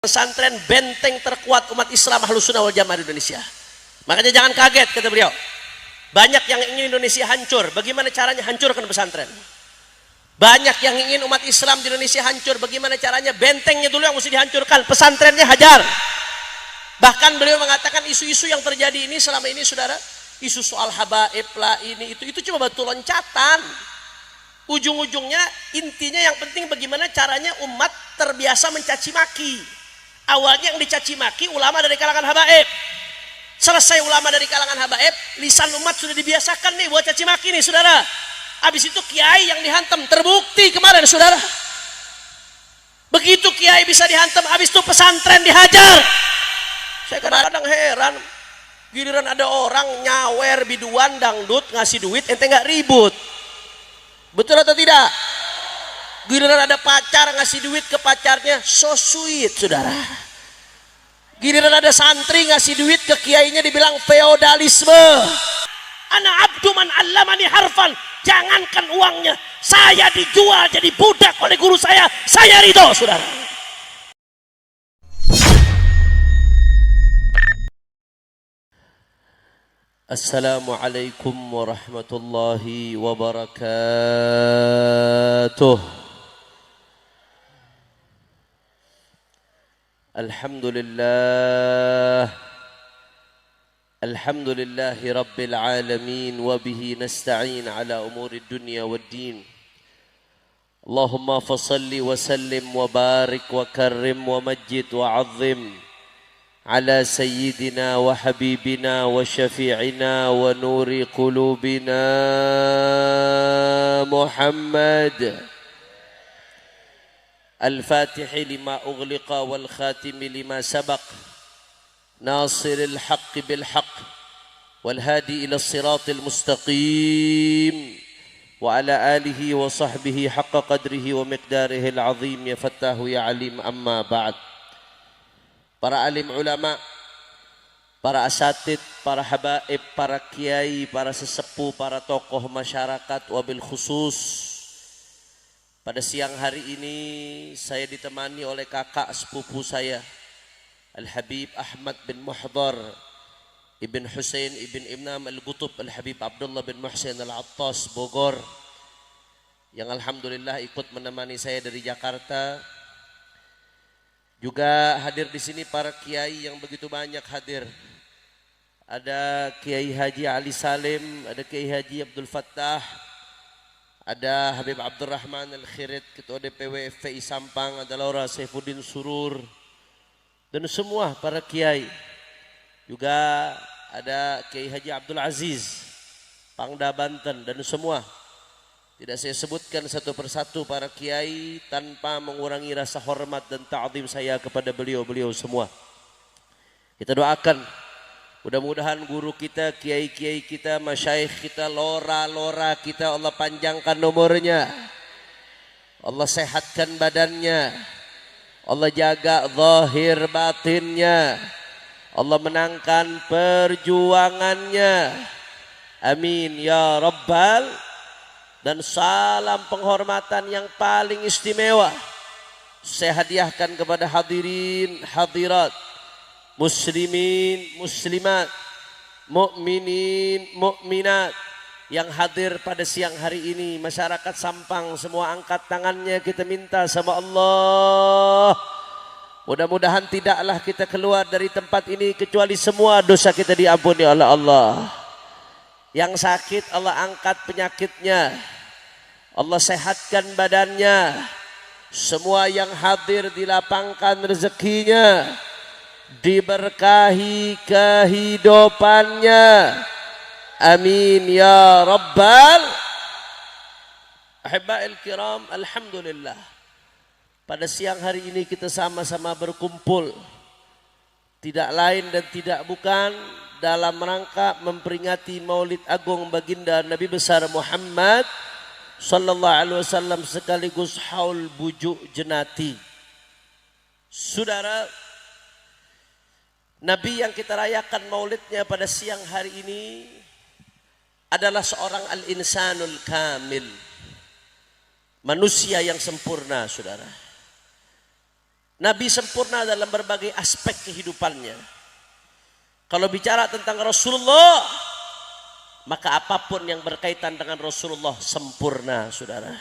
Pesantren benteng terkuat umat Islam Ahlus Sunnah wal Jamaah di Indonesia. Makanya jangan kaget, kata beliau. Banyak yang ingin Indonesia hancur. Bagaimana caranya hancurkan pesantren? Banyak yang ingin umat Islam di Indonesia hancur. Bagaimana caranya? Bentengnya dulu yang mesti dihancurkan, pesantrennya hajar. Bahkan beliau mengatakan isu-isu yang terjadi ini selama ini, saudara, isu soal habaib lah, ini itu cuma batu loncatan. Ujung-ujungnya intinya yang penting bagaimana caranya umat terbiasa mencaci maki. Awalnya yang dicaci maki ulama dari kalangan habaib. Selesai ulama dari kalangan habaib, lisan umat sudah dibiasakan nih buat caci maki nih, saudara. Habis itu kiai yang dihantam, terbukti kemarin, saudara. Begitu kiai bisa dihantam, habis itu pesantren dihajar. Saya kadang-kadang heran, giliran ada orang nyawer biduan dangdut ngasih duit, ente nggak ribut. Betul atau tidak? Giliran ada pacar ngasih duit ke pacarnya, so sweet, saudara. Giliran ada santri ngasih duit ke kiainya dibilang feodalisme. Ana abdu man allamani harfan. Jangankan uangnya, saya dijual jadi budak oleh guru saya ridho, saudara. Assalamualaikum warahmatullahi wabarakatuh. Alhamdulillahi rabbil alamin wa bihi nasta'in ala umuri dunya wad din. Allahumma fasalli wa sallim wa barik wa karrim wa majid wa azim ala sayyidina wa habibina wa syafi'ina wa nuri qulubina Muhammad الفاتح لما أغلق والخاتم لما سبق ناصر الحق بالحق والهادي إلى الصراط المستقيم وعلى آله وصحبه حق قدره ومقداره العظيم يا فتاه يا عليم أما بعد. Para alim ulama, para asatid, para habaib, para kiai, para sesepuh, para tokoh masyarakat, wabil khusus pada siang hari ini saya ditemani oleh kakak sepupu saya Al-Habib Ahmad bin Muhdar Ibn Husain Ibn Imam Al-Qutub Al-Habib Abdullah bin Muhsin Al-Attas Bogor, yang alhamdulillah ikut menemani saya dari Jakarta. Juga hadir di sini para kiai yang begitu banyak hadir. Ada Kiai Haji Ali Salim, ada Kiai Haji Abdul Fattah, ada Habib Abdurrahman Al-Khirit, Ketua DPW FPI Sampang, ada Laura Saifuddin Surur, dan semua para kiai. Juga ada Kiai Haji Abdul Aziz, Pangda Banten, dan semua. Tidak saya sebutkan satu persatu para kiai tanpa mengurangi rasa hormat dan ta'zim saya kepada beliau-beliau semua. Kita doakan mudah-mudahan guru kita, kiai-kiai kita, masyayikh kita, lora-lora kita, Allah panjangkan umurnya, Allah sehatkan badannya, Allah jaga zahir batinnya, Allah menangkan perjuangannya. Amin ya Rabbal. Dan salam penghormatan yang paling istimewa saya hadiahkan kepada hadirin hadirat, muslimin muslimat, mukminin mukminat yang hadir pada siang hari ini. Masyarakat Sampang semua angkat tangannya, kita minta sama Allah, mudah-mudahan tidaklah kita keluar dari tempat ini kecuali semua dosa kita diampuni oleh Allah. Yang sakit Allah angkat penyakitnya, Allah sehatkan badannya. Semua yang hadir dilapangkan rezekinya, diberkahi kehidupannya. Amin ya Rabbal. Ahibba'il kiram, alhamdulillah pada siang hari ini kita sama-sama berkumpul tidak lain dan tidak bukan dalam rangka memperingati Maulid Agung baginda Nabi besar Muhammad sallallahu alaihi wasallam sekaligus haul bujuk jenati. Saudara, Nabi yang kita rayakan maulidnya pada siang hari ini adalah seorang al-insanul kamil, manusia yang sempurna, saudara. Nabi sempurna dalam berbagai aspek kehidupannya. Kalau bicara tentang Rasulullah, maka apapun yang berkaitan dengan Rasulullah sempurna, saudara.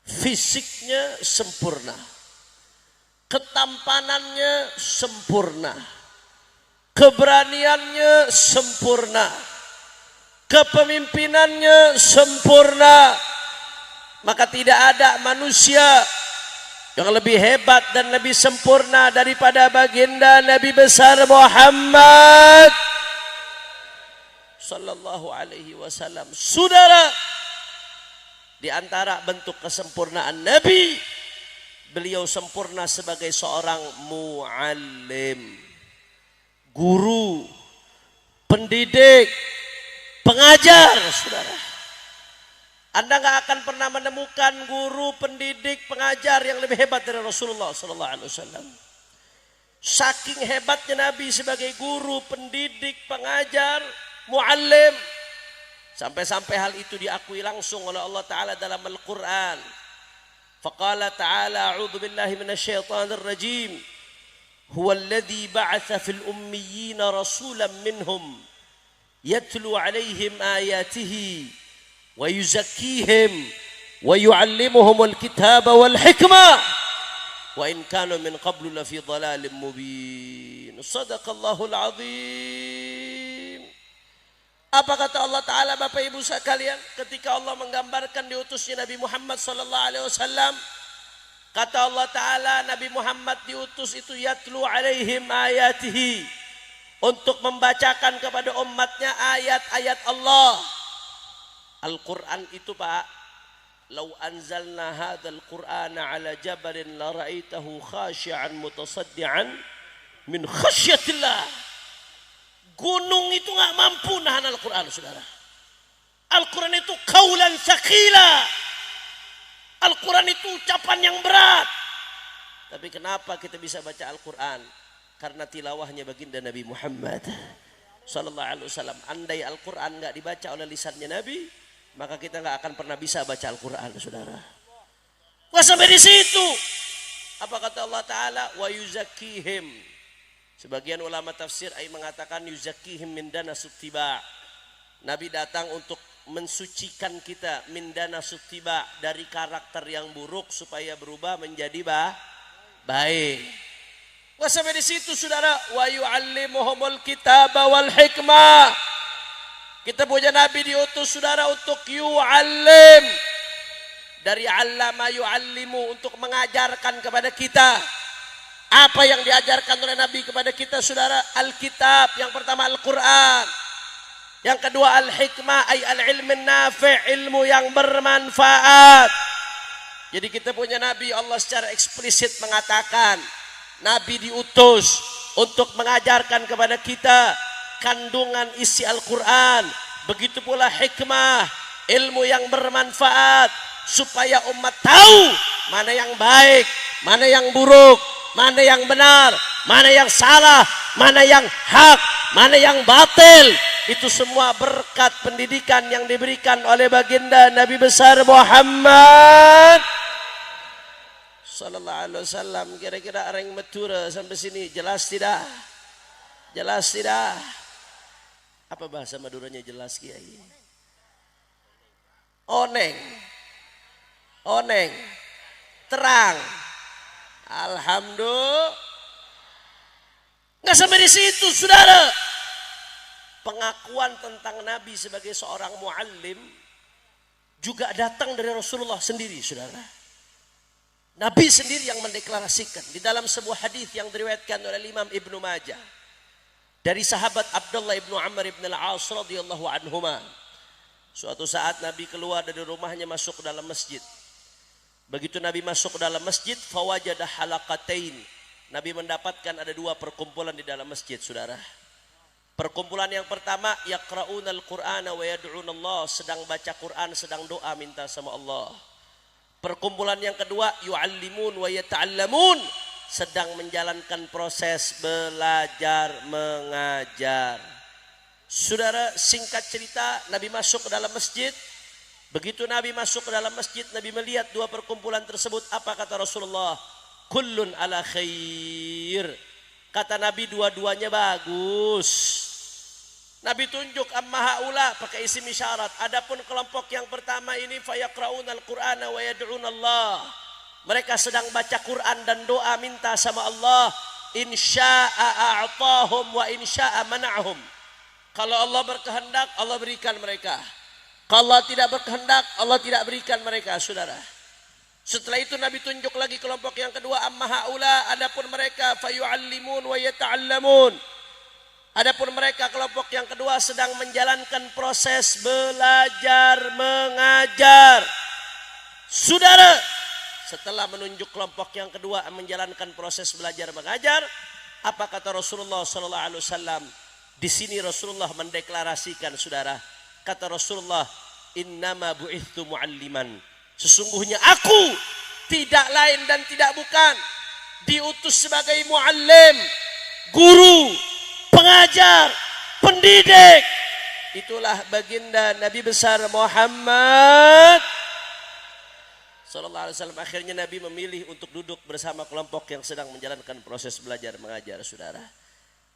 Fisiknya sempurna, ketampanannya sempurna, keberaniannya sempurna, kepemimpinannya sempurna. Maka tidak ada manusia yang lebih hebat dan lebih sempurna daripada baginda Nabi besar Muhammad sallallahu alaihi wasallam. Saudara, di antara bentuk kesempurnaan Nabi, beliau sempurna sebagai seorang muallim, guru, pendidik, pengajar, saudara. Anda nggak akan pernah menemukan guru, pendidik, pengajar yang lebih hebat dari Rasulullah sallallahu alaihi wasallam. Saking hebatnya Nabi sebagai guru, pendidik, pengajar, muallim, sampai-sampai hal itu diakui langsung oleh Allah Ta'ala dalam Al-Quran. Faqala ta'ala a'udhu billahi minasyaitanir rajim. Huwa alladhi ba'atha fil ummiyina rasulan minhum yatlu alaihim ayatihi wa yuzakkihim wa yu'allimuhumul kitaba wal hikmah wa in kanu min qablu lafi dhalalin mubin. Sadaqallahul azim. Apa kata Allah Ta'ala, Bapak Ibu sekalian, ketika Allah menggambarkan diutusnya Nabi Muhammad sallallahu alaihi wasallam? Kata Allah Ta'ala, Nabi Muhammad diutus itu yatlu alaihim ayatihi, untuk membacakan kepada umatnya ayat-ayat Allah. Al-Quran itu, Pak, lau anzalna hadzal Qur'ana ala jabalin la ra'aitahu khashi'an mutasaddian min khasyatillah. Gunung itu nggak mampu nahan Al-Quran, saudara. Al-Quran itu kaulan sakila. Al-Quran itu ucapan yang berat. Tapi kenapa kita bisa baca Al-Quran? Karena tilawahnya baginda Nabi Muhammad sallallahu alaihi wasallam. Andai Al-Quran nggak dibaca oleh lisannya Nabi, maka kita nggak akan pernah bisa baca Al-Quran, saudara. Wah, sampai di situ. Apa kata Allah Ta'ala? Wa yuzakkihim. Sebagian ulama tafsir mengatakan yuzakkihim min danasut tiba. Nabi datang untuk mensucikan kita min danasut tiba, dari karakter yang buruk supaya berubah menjadi baik. Wah, sampai di situ, saudara. Wa yu'allimuhumul kitaba wal hikmah. Kita punya Nabi diutus, saudara, untuk yu'allim. Dari allama yu'allimu, untuk mengajarkan kepada kita. Apa yang diajarkan oleh Nabi kepada kita, saudara? Alkitab. Yang pertama Al-Quran. Yang kedua al-hikmah, ay al-ilmin nafi', ilmu yang bermanfaat. Jadi kita punya Nabi, Allah secara eksplisit mengatakan Nabi diutus untuk mengajarkan kepada kita kandungan isi Al-Quran. Begitu pula hikmah, ilmu yang bermanfaat, supaya umat tahu mana yang baik, mana yang buruk, mana yang benar, mana yang salah, mana yang hak, mana yang batil. Itu semua berkat pendidikan yang diberikan oleh baginda Nabi besar Muhammad sallallahu alaihi wasallam. Kira-kira orang Madura sampai sini jelas tidak? Jelas tidak? Apa bahasa Maduranya jelas, Kiai? Oneng. Oneng. Terang. Alhamdulillah. Nggak sampai di situ, saudara. Pengakuan tentang Nabi sebagai seorang muallim juga datang dari Rasulullah sendiri, saudara. Nabi sendiri yang mendeklarasikan di dalam sebuah hadis yang diriwayatkan oleh Imam Ibnu Majah dari sahabat Abdullah ibnu Amr ibn al-As radhiyallahu anhuma. Suatu saat Nabi keluar dari rumahnya masuk ke dalam masjid. Begitu Nabi masuk ke dalam masjid, fawajada halaqatain. Nabi mendapatkan ada dua perkumpulan di dalam masjid, saudara. Perkumpulan yang pertama, yaqra'unal Qur'ana wa yad'unallah, sedang baca Quran, sedang doa minta sama Allah. Perkumpulan yang kedua, yu'allimun wa yata'allamun, sedang menjalankan proses belajar mengajar. Saudara, singkat cerita, Nabi masuk ke dalam masjid. Begitu Nabi masuk ke dalam masjid, Nabi melihat dua perkumpulan tersebut. Apa kata Rasulullah? kullun ala khair. Kata Nabi dua-duanya bagus. Nabi tunjuk amma haula pakai isim isyarat. Adapun kelompok yang pertama ini fayaqra'unal Qur'ana wa yad'unallah. Mereka sedang baca Quran dan doa minta sama Allah. Insya'a a'tahum wa insya'a mana'hum. Kalau Allah berkehendak, Allah berikan mereka. Kalau Allah tidak berkehendak, Allah tidak berikan mereka, saudara. Setelah itu Nabi tunjuk lagi kelompok yang kedua, amma haula, adapun mereka fayu'allimun wa yata'allamun. Adapun mereka kelompok yang kedua sedang menjalankan proses belajar mengajar. Saudara, setelah menunjuk kelompok yang kedua menjalankan proses belajar mengajar, apa kata Rasulullah sallallahu alaihi wasallam? Di sini Rasulullah mendeklarasikan, saudara, kata Rasulullah, innama bu'ithtu mu'alliman. Sesungguhnya aku tidak lain dan tidak bukan diutus sebagai muallim, guru, pengajar, pendidik. Itulah baginda Nabi besar Muhammad sallallahu alaihi wasallam. Akhirnya Nabi memilih untuk duduk bersama kelompok yang sedang menjalankan proses belajar mengajar, saudara.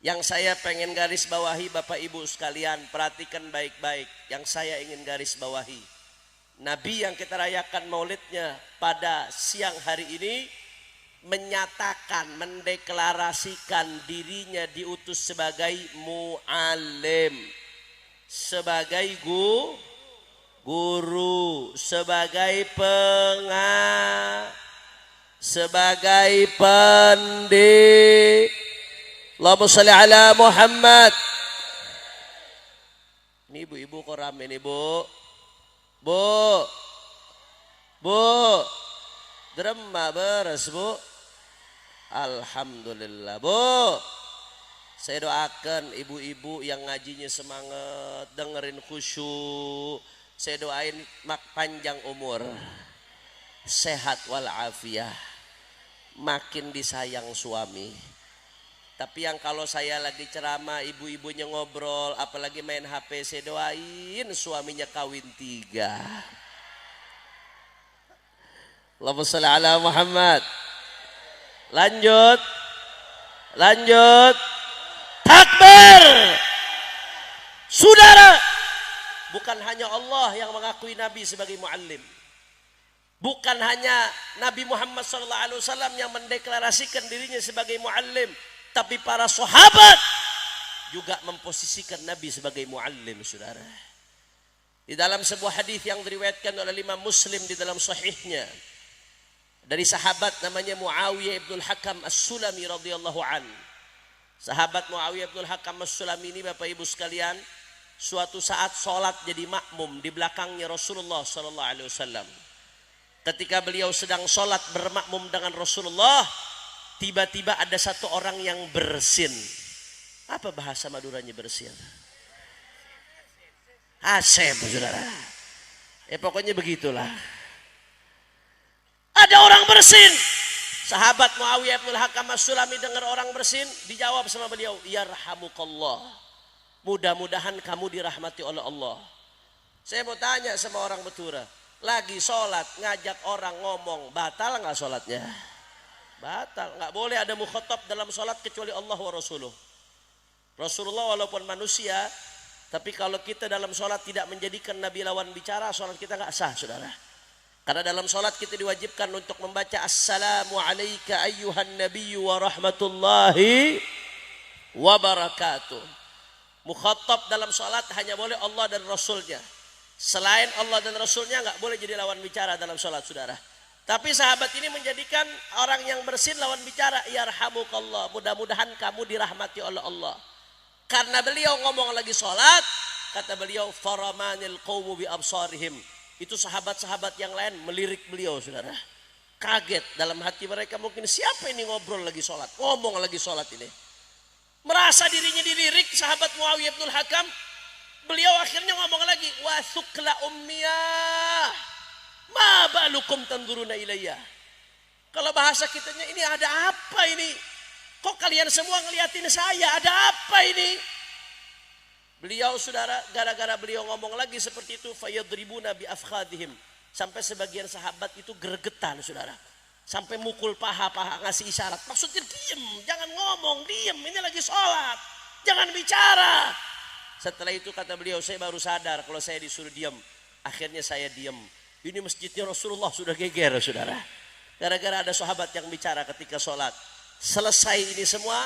Yang saya pengen garis bawahi, Bapak Ibu sekalian, perhatikan baik-baik. Yang saya ingin garis bawahi, Nabi yang kita rayakan maulidnya pada siang hari ini menyatakan, mendeklarasikan dirinya diutus sebagai mu'alim, sebagai guru, sebagai sebagai pendidik. Allahumma sholli ala Muhammad. Ini ibu-ibu kok rame nih, Bu. Bu, drama beres, Bu. Alhamdulillah, Bu. Saya doakan ibu-ibu yang ngajinya semangat, dengerin khusyuk. Saya doain panjang umur, sehat walafiat, makin disayang suami. Tapi yang kalau saya lagi ceramah, ibu-ibunya ngobrol, apalagi main HP, saya doain suaminya kawin 3. Allahumma sholli ala Muhammad. Lanjut. Takbir. Saudara, bukan hanya Allah yang mengakui Nabi sebagai muallim. Bukan hanya Nabi Muhammad SAW yang mendeklarasikan dirinya sebagai muallim, tapi para sahabat juga memposisikan Nabi sebagai muallim, saudara. Di dalam sebuah hadis yang diriwayatkan oleh Imam Muslim di dalam sahihnya, dari sahabat namanya Muawiyah ibn Hakam As-Sulami radhiyallahu an. Sahabat Muawiyah ibn Hakam As-Sulami ini, Bapak Ibu sekalian, suatu saat sholat jadi makmum di belakangnya Rasulullah sallallahu alaihi wasallam. Ketika beliau sedang sholat bermakmum dengan Rasulullah, tiba-tiba ada satu orang yang bersin. Apa bahasa Maduranya bersin? Asep, saudara. Pokoknya begitulah. Ada orang bersin. Sahabat Muawiyah bin Hakam As-Sulami dengar orang bersin, dijawab sama beliau, yarhamukallah. Mudah-mudahan kamu dirahmati oleh Allah. Saya mau tanya sama orang Betura, lagi sholat ngajak orang ngomong, batal nggak sholatnya? Batal. Nggak boleh ada mukhatab dalam sholat kecuali Allah wa Rasuluh. Rasulullah walaupun manusia, tapi kalau kita dalam sholat tidak menjadikan Nabi lawan bicara, sholat kita nggak sah, saudara. Karena dalam sholat kita diwajibkan untuk membaca assalamu alayka ayyuhan nabiyyu wa rahmatullahi wa barakatuh. Mukhatab dalam sholat hanya boleh Allah dan Rasulnya. Selain Allah dan Rasulnya nggak boleh jadi lawan bicara dalam sholat, saudara. Tapi sahabat ini menjadikan orang yang bersin lawan bicara. Yarhamukallah, mudah-mudahan kamu dirahmati oleh Allah. Karena beliau ngomong lagi sholat, kata beliau, faramanil qawmu bi absarihim. Itu sahabat-sahabat yang lain melirik beliau, saudara. Kaget dalam hati mereka, mungkin siapa ini ngobrol lagi sholat, ngomong lagi sholat ini. Merasa dirinya dilirik sahabat Muawiyah bin Hakam. Beliau akhirnya ngomong lagi, wa thukla ummiyah ma balukum tanzuruna ilayya. Kalau bahasa kitanya, ini ada apa ini? Kok kalian semua ngeliatin saya? Ada apa ini? Beliau, saudara, gara-gara beliau ngomong lagi seperti itu, fayadribuna bi afkhadihim, sampai sebagian sahabat itu gregetan, saudara. Sampai mukul paha-paha, ngasih isyarat. Maksudnya diem, jangan ngomong, diem. Ini lagi sholat, jangan bicara. Setelah itu kata beliau, saya baru sadar kalau saya disuruh diem. Akhirnya saya diem. Ini masjidnya Rasulullah sudah geger, saudara. Gara-gara ada sahabat yang bicara ketika sholat. Selesai ini semua,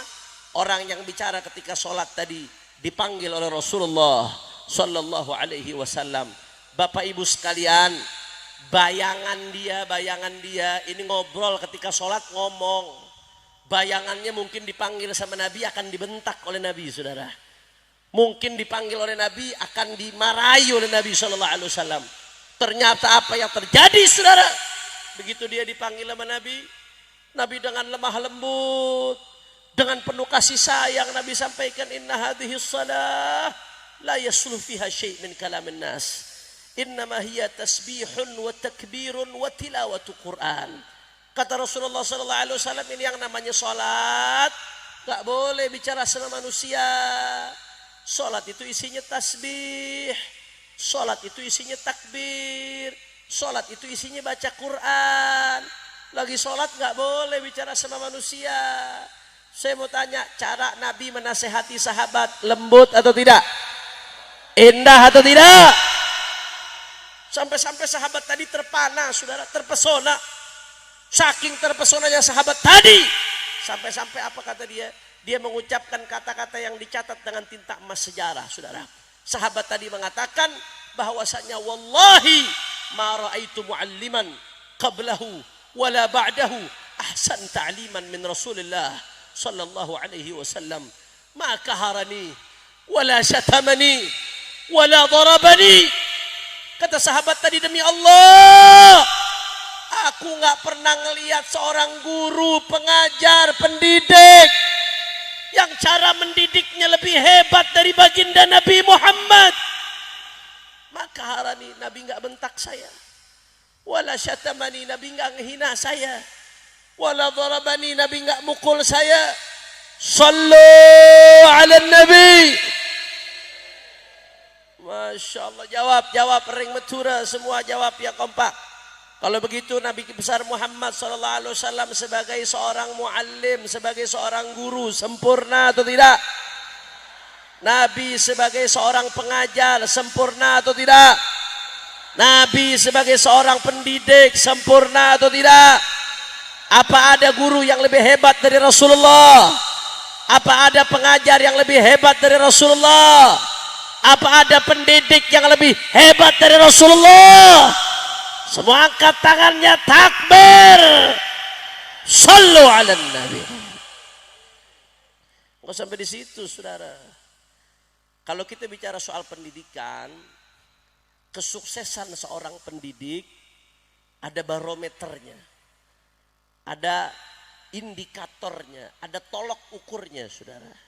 orang yang bicara ketika sholat tadi dipanggil oleh Rasulullah Sallallahu Alaihi Wasallam. Bapak ibu sekalian, bayangan dia ini ngobrol ketika sholat, ngomong. Bayangannya mungkin dipanggil sama Nabi akan dibentak oleh Nabi, saudara. Mungkin dipanggil oleh Nabi akan dimarahi oleh Nabi Sallallahu Alaihi Wasallam. Ternyata apa yang terjadi, saudara? Begitu dia dipanggil sama Nabi, Nabi dengan lemah lembut, dengan penuh kasih sayang, Nabi sampaikan, inna hadhis salah la yasluh fiha syai' min kalamin nas. Innama hiya tasbihun wa takbirun wa tilawatu Quran. Kata Rasulullah sallallahu alaihi wasallam, ini yang namanya salat, enggak boleh bicara sama manusia. Salat itu isinya tasbih, salat itu isinya takbir, salat itu isinya baca Quran. Lagi salat enggak boleh bicara sama manusia. Saya mau tanya, cara Nabi menasehati sahabat lembut atau tidak? Indah atau tidak? Sampai-sampai sahabat tadi terpana, saudara, terpesona. Saking terpesonanya sahabat tadi, sampai-sampai apa kata dia? Dia mengucapkan kata-kata yang dicatat dengan tinta emas sejarah, saudara. Sahabat tadi mengatakan bahwasanya wallahi ma raaitu mualliman qablahu wala ba'dahu ahsan ta'liman min Rasulillah sallallahu alaihi wasallam. Ma kaharani wala syatamani wala darabani. Kata sahabat tadi, demi Allah, aku gak pernah ngelihat seorang guru, pengajar, pendidik yang cara mendidiknya lebih hebat dari baginda Nabi Muhammad. Maka harani, Nabi gak bentak saya. Wala syatamani, Nabi gak ngehina saya. Wala darabani, Nabi gak mukul saya. Sallu ala Nabi. Masya Allah, jawab ring matura, semua jawab ya kompak. Kalau begitu Nabi besar Muhammad SAW sebagai seorang muallim, sebagai seorang guru, sempurna atau tidak? Nabi sebagai seorang pengajar, sempurna atau tidak? Nabi sebagai seorang pendidik, sempurna atau tidak? Apa ada guru yang lebih hebat dari Rasulullah? Apa ada pengajar yang lebih hebat dari Rasulullah? Apa ada pendidik yang lebih hebat dari Rasulullah? Semua angkat tangannya, takbir. Sallu ala Nabi. Nggak sampai di situ, saudara. Kalau kita bicara soal pendidikan, kesuksesan seorang pendidik ada barometernya, ada indikatornya, ada tolok ukurnya, saudara.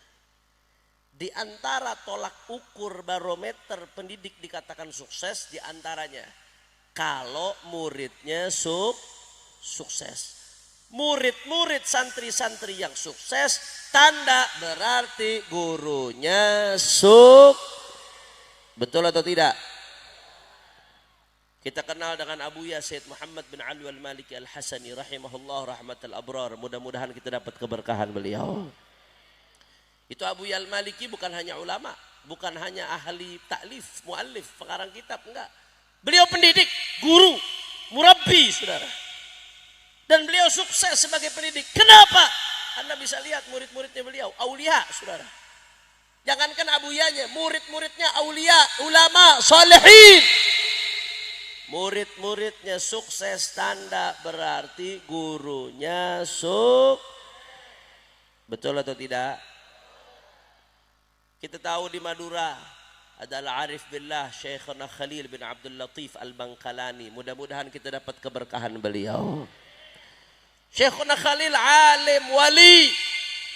Di antara tolak ukur barometer pendidik dikatakan sukses, di antaranya kalau muridnya sukses. Murid-murid santri-santri yang sukses, tanda berarti gurunya betul atau tidak? Kita kenal dengan Abu Ya Sayyid Muhammad bin Ali al-Maliki al-Hasani rahimahullah rahmatal abrar. Mudah-mudahan kita dapat keberkahan beliau. Itu Abu Ya al-Maliki bukan hanya ulama, bukan hanya ahli taklif, muallif, pengarang kitab, enggak. Beliau pendidik, guru, murabbi, saudara. Dan beliau sukses sebagai pendidik. Kenapa? Anda bisa lihat murid-muridnya beliau, aulia, saudara. Jangankan Abu Yanya, murid-muridnya aulia, ulama, salihin. Murid-muridnya sukses, tanda berarti gurunya betul atau tidak? Kita tahu di Madura adalah Arif Billah Syekhuna Khalil bin Abdul Latif Al-Bangkalani. Mudah-mudahan kita dapat keberkahan beliau. Syekhuna Khalil alim, wali.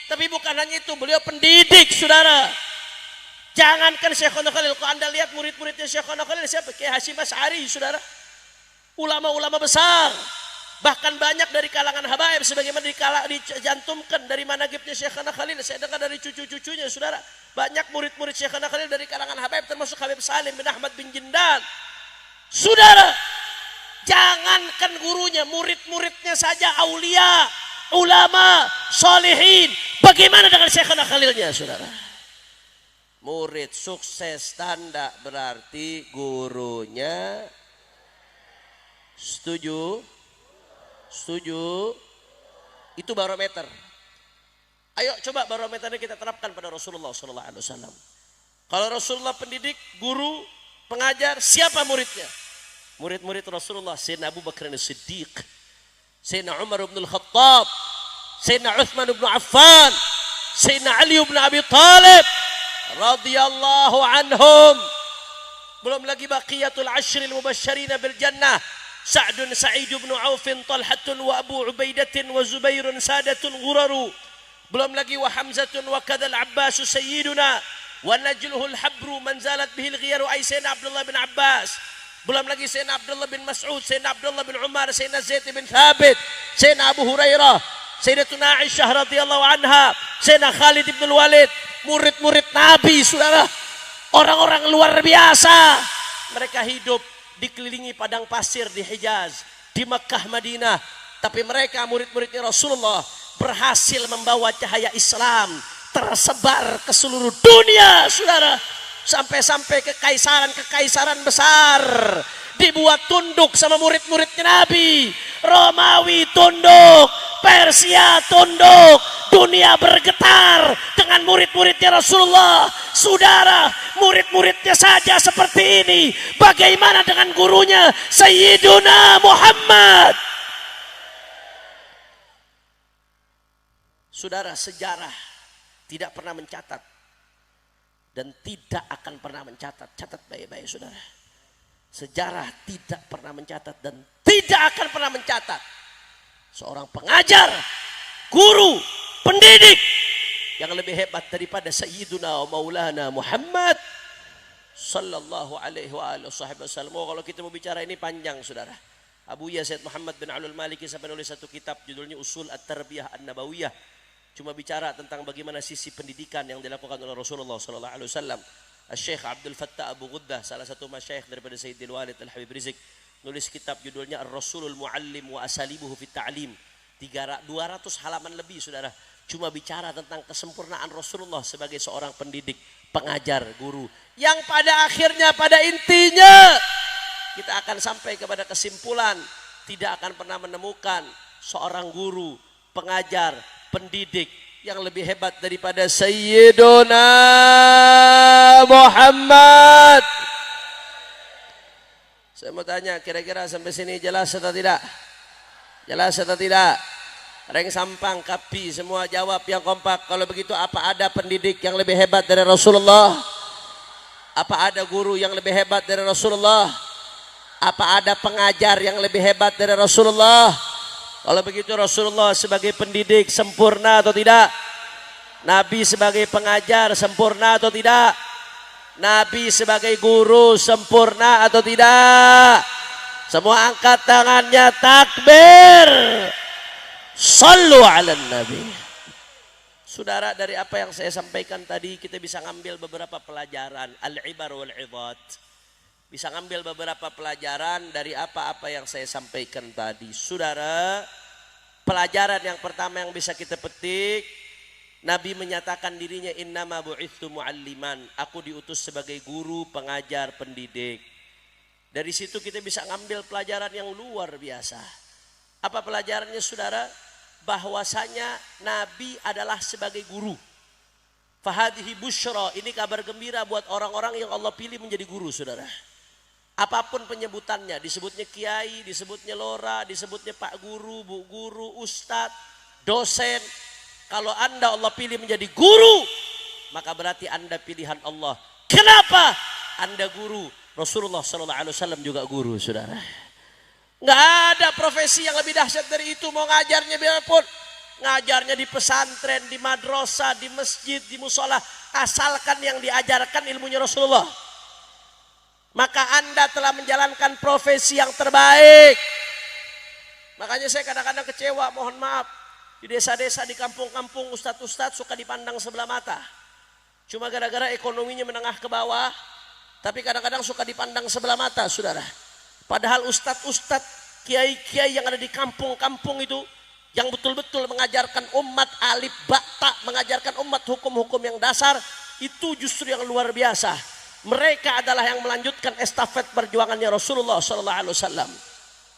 Tapi bukan hanya itu, beliau pendidik, saudara. Jangankan Syekhuna Khalil, kalau Anda lihat murid-muridnya Syekhuna Khalil siapa? Kayak Hasyim Asy'ari, saudara. Ulama-ulama besar. Bahkan banyak dari kalangan habaib sebagaimana dicantumkan dari manaqibnya Syekhana Khalil. Saya dengar dari cucu-cucunya, saudara. Banyak murid-murid Syekhana Khalil dari kalangan habaib, termasuk Habib Salim bin Ahmad bin Jindan. Saudara, Jangankan gurunya, murid-muridnya saja aulia, ulama, solehin. Bagaimana dengan Syekhana Khalilnya, saudara? Murid sukses tanda berarti gurunya setuju. Setuju? Itu barometer. Ayo coba barometernya kita terapkan pada Rasulullah SAW. Kalau Rasulullah pendidik, guru, pengajar, siapa muridnya? Murid-murid Rasulullah, Sayyidina Abu Bakar As-Siddiq, Sayyidina Umar bin Al-Khattab, Sayyidina Uthman bin Affan, Sayyidina Ali bin Abi Talib radhiyallahu anhum. Belum lagi baqiyatul ashril mubasysyirina bil jannah, Sa'dun Sa'id bin Auf, Talhatun wa Abu Ubaidatin wa Zubairun sadatun ghuraru. Belum lagi wa Hamzatun wa kadzal Abbas sayyiduna wa najluhul habru man zalat bihil ghiyaru ay Sayyidina Abdullah bin Abbas. Belum lagi Sayyidina Abdullah bin Mas'ud, Sayyidina Abdullah bin Umar, Sayyidina Zaid bin Thabit, Sayyidina Abu Hurairah, Sayyidatuna Aisyah radhiyallahu anha, Sayyidina Khalid bin Walid, murid-murid Nabi, saudara. Orang-orang luar biasa. Mereka hidup dikelilingi padang pasir di Hijaz, di Mekah, Madinah. Tapi mereka murid-muridnya Rasulullah berhasil membawa cahaya Islam tersebar ke seluruh dunia, saudara. Sampai-sampai kekaisaran besar dibuat tunduk sama murid-muridnya Nabi. Romawi tunduk, Persia tunduk, dunia bergetar dengan murid-muridnya Rasulullah. Saudara, murid-muridnya saja seperti ini, bagaimana dengan gurunya Sayyiduna Muhammad? Saudara, sejarah tidak pernah mencatat dan tidak akan pernah mencatat. Catat baik-baik, saudara. Sejarah tidak pernah mencatat dan tidak akan pernah mencatat seorang pengajar, guru, pendidik yang lebih hebat daripada Sayyiduna wa Maulana Muhammad sallallahu alaihi wasallam. Oh, kalau kita mau bicara ini panjang, saudara. Abu Ya Sayyid Muhammad bin Alul Maliki sampai nulis satu kitab judulnya Usul At-Tarbiyah An-Nabawiyah. Cuma bicara tentang bagaimana sisi pendidikan yang dilakukan oleh Rasulullah sallallahu alaihi wasallam. Syekh Abdul Fattah Abu Ghuddah, salah satu masyayikh daripada Sayyidil Walid Al-Habib Rizik, nulis kitab judulnya Ar-Rasulul Muallim wa Asalibuhu fit Ta'lim. 200 halaman lebih, saudara. Cuma bicara tentang kesempurnaan Rasulullah sebagai seorang pendidik, pengajar, guru. Yang pada akhirnya, pada intinya, kita akan sampai kepada kesimpulan tidak akan pernah menemukan seorang guru, pengajar, pendidik yang lebih hebat daripada Sayyiduna Muhammad. Saya mau tanya, kira-kira sampai sini jelas atau tidak? Jelas atau tidak? Reng Sampang, Kapi, semua jawab yang kompak. Kalau begitu, apa ada pendidik yang lebih hebat dari Rasulullah? Apa ada guru yang lebih hebat dari Rasulullah? Apa ada pengajar yang lebih hebat dari Rasulullah? Kalau begitu, Rasulullah sebagai pendidik sempurna atau tidak? Nabi sebagai pengajar sempurna atau tidak? Nabi sebagai guru sempurna atau tidak? Semua angkat tangannya, takbir. Sallu ala Nabi. Saudara, dari apa yang saya sampaikan tadi kita bisa ngambil beberapa pelajaran. Al-ibar wal-idhat. Bisa ngambil beberapa pelajaran dari apa-apa yang saya sampaikan tadi. Saudara, pelajaran yang pertama yang bisa kita petik, Nabi menyatakan dirinya innama bu'itsu mu'alliman. Aku diutus sebagai guru, pengajar, pendidik. Dari situ kita bisa ngambil pelajaran yang luar biasa. Apa pelajarannya, saudara? Bahwasanya Nabi adalah sebagai guru. Fahadhihi busyra, ini kabar gembira buat orang-orang yang Allah pilih menjadi guru, saudara. Apapun penyebutannya, disebutnya kiai, disebutnya lora, disebutnya pak guru, bu guru, ustadz, dosen. Kalau Anda Allah pilih menjadi guru, maka berarti Anda pilihan Allah. Kenapa? Anda guru. Rasulullah SAW juga guru, saudara. Nggak ada profesi yang lebih dahsyat dari itu. Mau ngajarnya biarpun ngajarnya di pesantren, di madrasah, di masjid, di musola, asalkan yang diajarkan ilmunya Rasulullah, maka Anda telah menjalankan profesi yang terbaik. Makanya saya kadang-kadang kecewa, mohon maaf. Di desa-desa, di kampung-kampung, ustadz-ustadz suka dipandang sebelah mata. Cuma gara-gara ekonominya menengah ke bawah, tapi kadang-kadang suka dipandang sebelah mata, saudara. Padahal ustadz-ustadz, kiai-kiai yang ada di kampung-kampung itu, yang betul-betul mengajarkan umat alif ba ta, mengajarkan umat hukum-hukum yang dasar, itu justru yang luar biasa. Mereka adalah yang melanjutkan estafet perjuangannya Rasulullah SAW.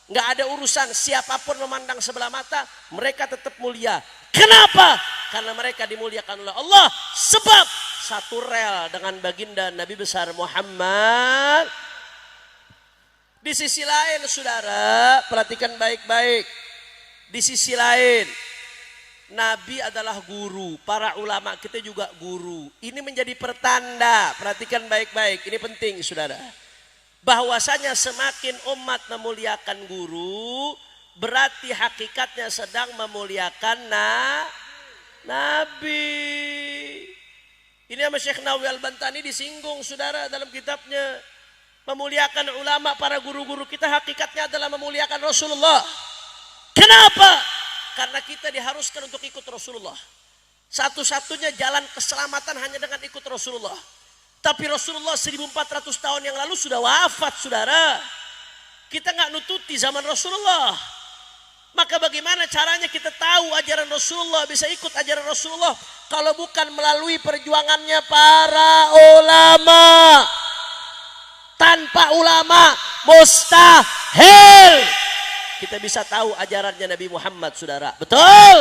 Nggak ada urusan siapapun memandang sebelah mata, mereka tetap mulia. Kenapa? Karena mereka dimuliakan oleh Allah. Sebab satu rel dengan baginda Nabi besar Muhammad. Di sisi lain saudara, perhatikan baik-baik. Di sisi lain, Nabi adalah guru, para ulama kita juga guru. Ini menjadi pertanda, perhatikan baik-baik, ini penting saudara. Bahwasanya semakin umat memuliakan guru, berarti hakikatnya sedang memuliakan Nabi. Ini sama Syekh Nawawi Al-Bantani disinggung saudara dalam kitabnya. Memuliakan ulama, para guru-guru kita hakikatnya adalah memuliakan Rasulullah. Kenapa? Karena kita diharuskan untuk ikut Rasulullah. Satu-satunya jalan keselamatan hanya dengan ikut Rasulullah. Tapi Rasulullah 1400 tahun yang lalu sudah wafat saudara. Kita nggak nututi zaman Rasulullah. Maka bagaimana caranya kita tahu ajaran Rasulullah, bisa ikut ajaran Rasulullah, kalau bukan melalui perjuangannya para ulama. Tanpa ulama mustahil kita bisa tahu ajarannya Nabi Muhammad saudara. Betul.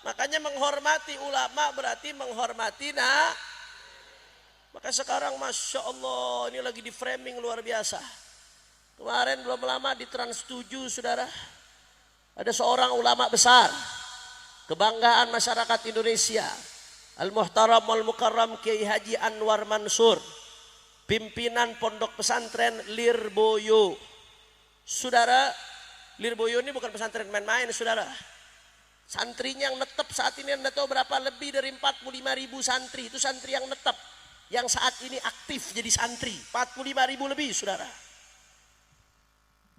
Makanya menghormati ulama berarti menghormati Maka sekarang Masya Allah ini lagi di framing luar biasa. Kemarin belum lama di Trans 7 saudara, ada seorang ulama besar, kebanggaan masyarakat Indonesia, Al-Muhtaram Wal-Mukarram Kiai Haji Anwar Mansur, pimpinan pondok pesantren Lirboyo. Saudara, Lirboyo ini bukan pesantren main-main saudara. Santrinya yang netep saat ini Anda tahu berapa? Lebih dari 45.000 santri. Itu santri yang netep, yang saat ini aktif jadi santri, 45.000 lebih saudara.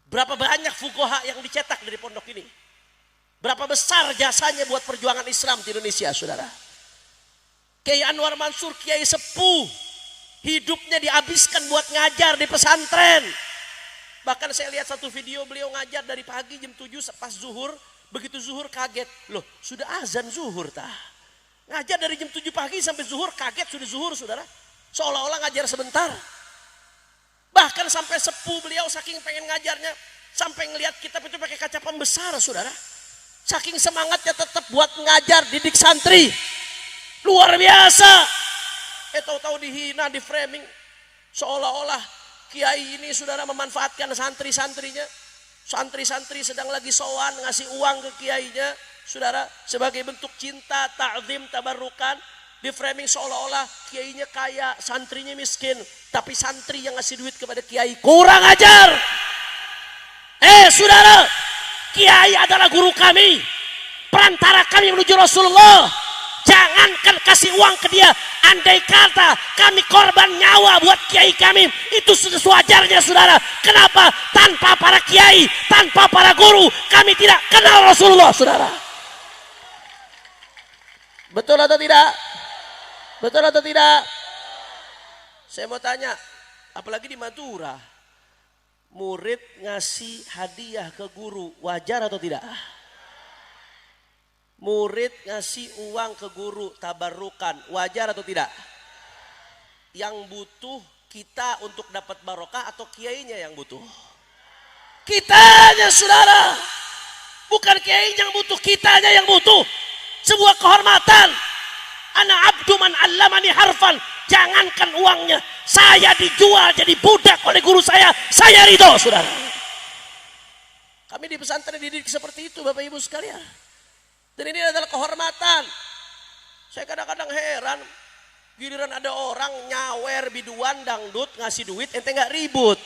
Berapa banyak fuqaha yang dicetak dari pondok ini. Berapa besar jasanya buat perjuangan Islam di Indonesia saudara. Kiai Anwar Mansur, kiai sepuh, hidupnya dihabiskan buat ngajar di pesantren. Bahkan saya lihat satu video beliau ngajar dari pagi jam 7 pas zuhur. Begitu zuhur kaget, loh sudah azan zuhur tah. Ngajar dari jam 7 pagi sampai zuhur, kaget sudah zuhur saudara. Seolah-olah ngajar sebentar. Bahkan sampai sepuh beliau saking pengen ngajarnya, sampai ngelihat kitab itu pakai kaca pembesar saudara. Saking semangatnya tetap buat ngajar, didik santri. Luar biasa. Tahu-tahu dihina, di framing, seolah-olah kiai ini saudara memanfaatkan santri-santrinya. Santri-santri sedang lagi sowan ngasih uang ke kiainya saudara, sebagai bentuk cinta, ta'zim, tabarrukan. Di framing seolah-olah kiainya kaya, santrinya miskin, tapi santri yang ngasih duit kepada kiai kurang ajar. Saudara, kiai adalah guru kami, perantara kami menuju Rasulullah. Jangankan kasih uang ke dia, andai kata kami korban nyawa buat kiai kami, itu sudah sewajarnya saudara. Kenapa? Tanpa para kiai, tanpa para guru, kami tidak kenal Rasulullah saudara. Betul atau tidak? Betul atau tidak? Saya mau tanya, apalagi di Madura, murid ngasih hadiah ke guru, wajar atau tidak? Murid ngasih uang ke guru, tabarrukan, wajar atau tidak? Yang butuh kita untuk dapat barokah atau kiainya yang butuh? Kitanya saudara, bukan kiainya yang butuh, kitanya yang butuh. Sebuah kehormatan. Ana abdu man allamani harfan. Jangankan uangnya, saya dijual jadi budak oleh guru saya ridho saudara. Kami di pesantren dididik seperti itu Bapak Ibu sekalian. Dan ini adalah kehormatan. Saya kadang-kadang heran, giliran ada orang nyawer biduan dangdut ngasih duit, ente nggak ribut.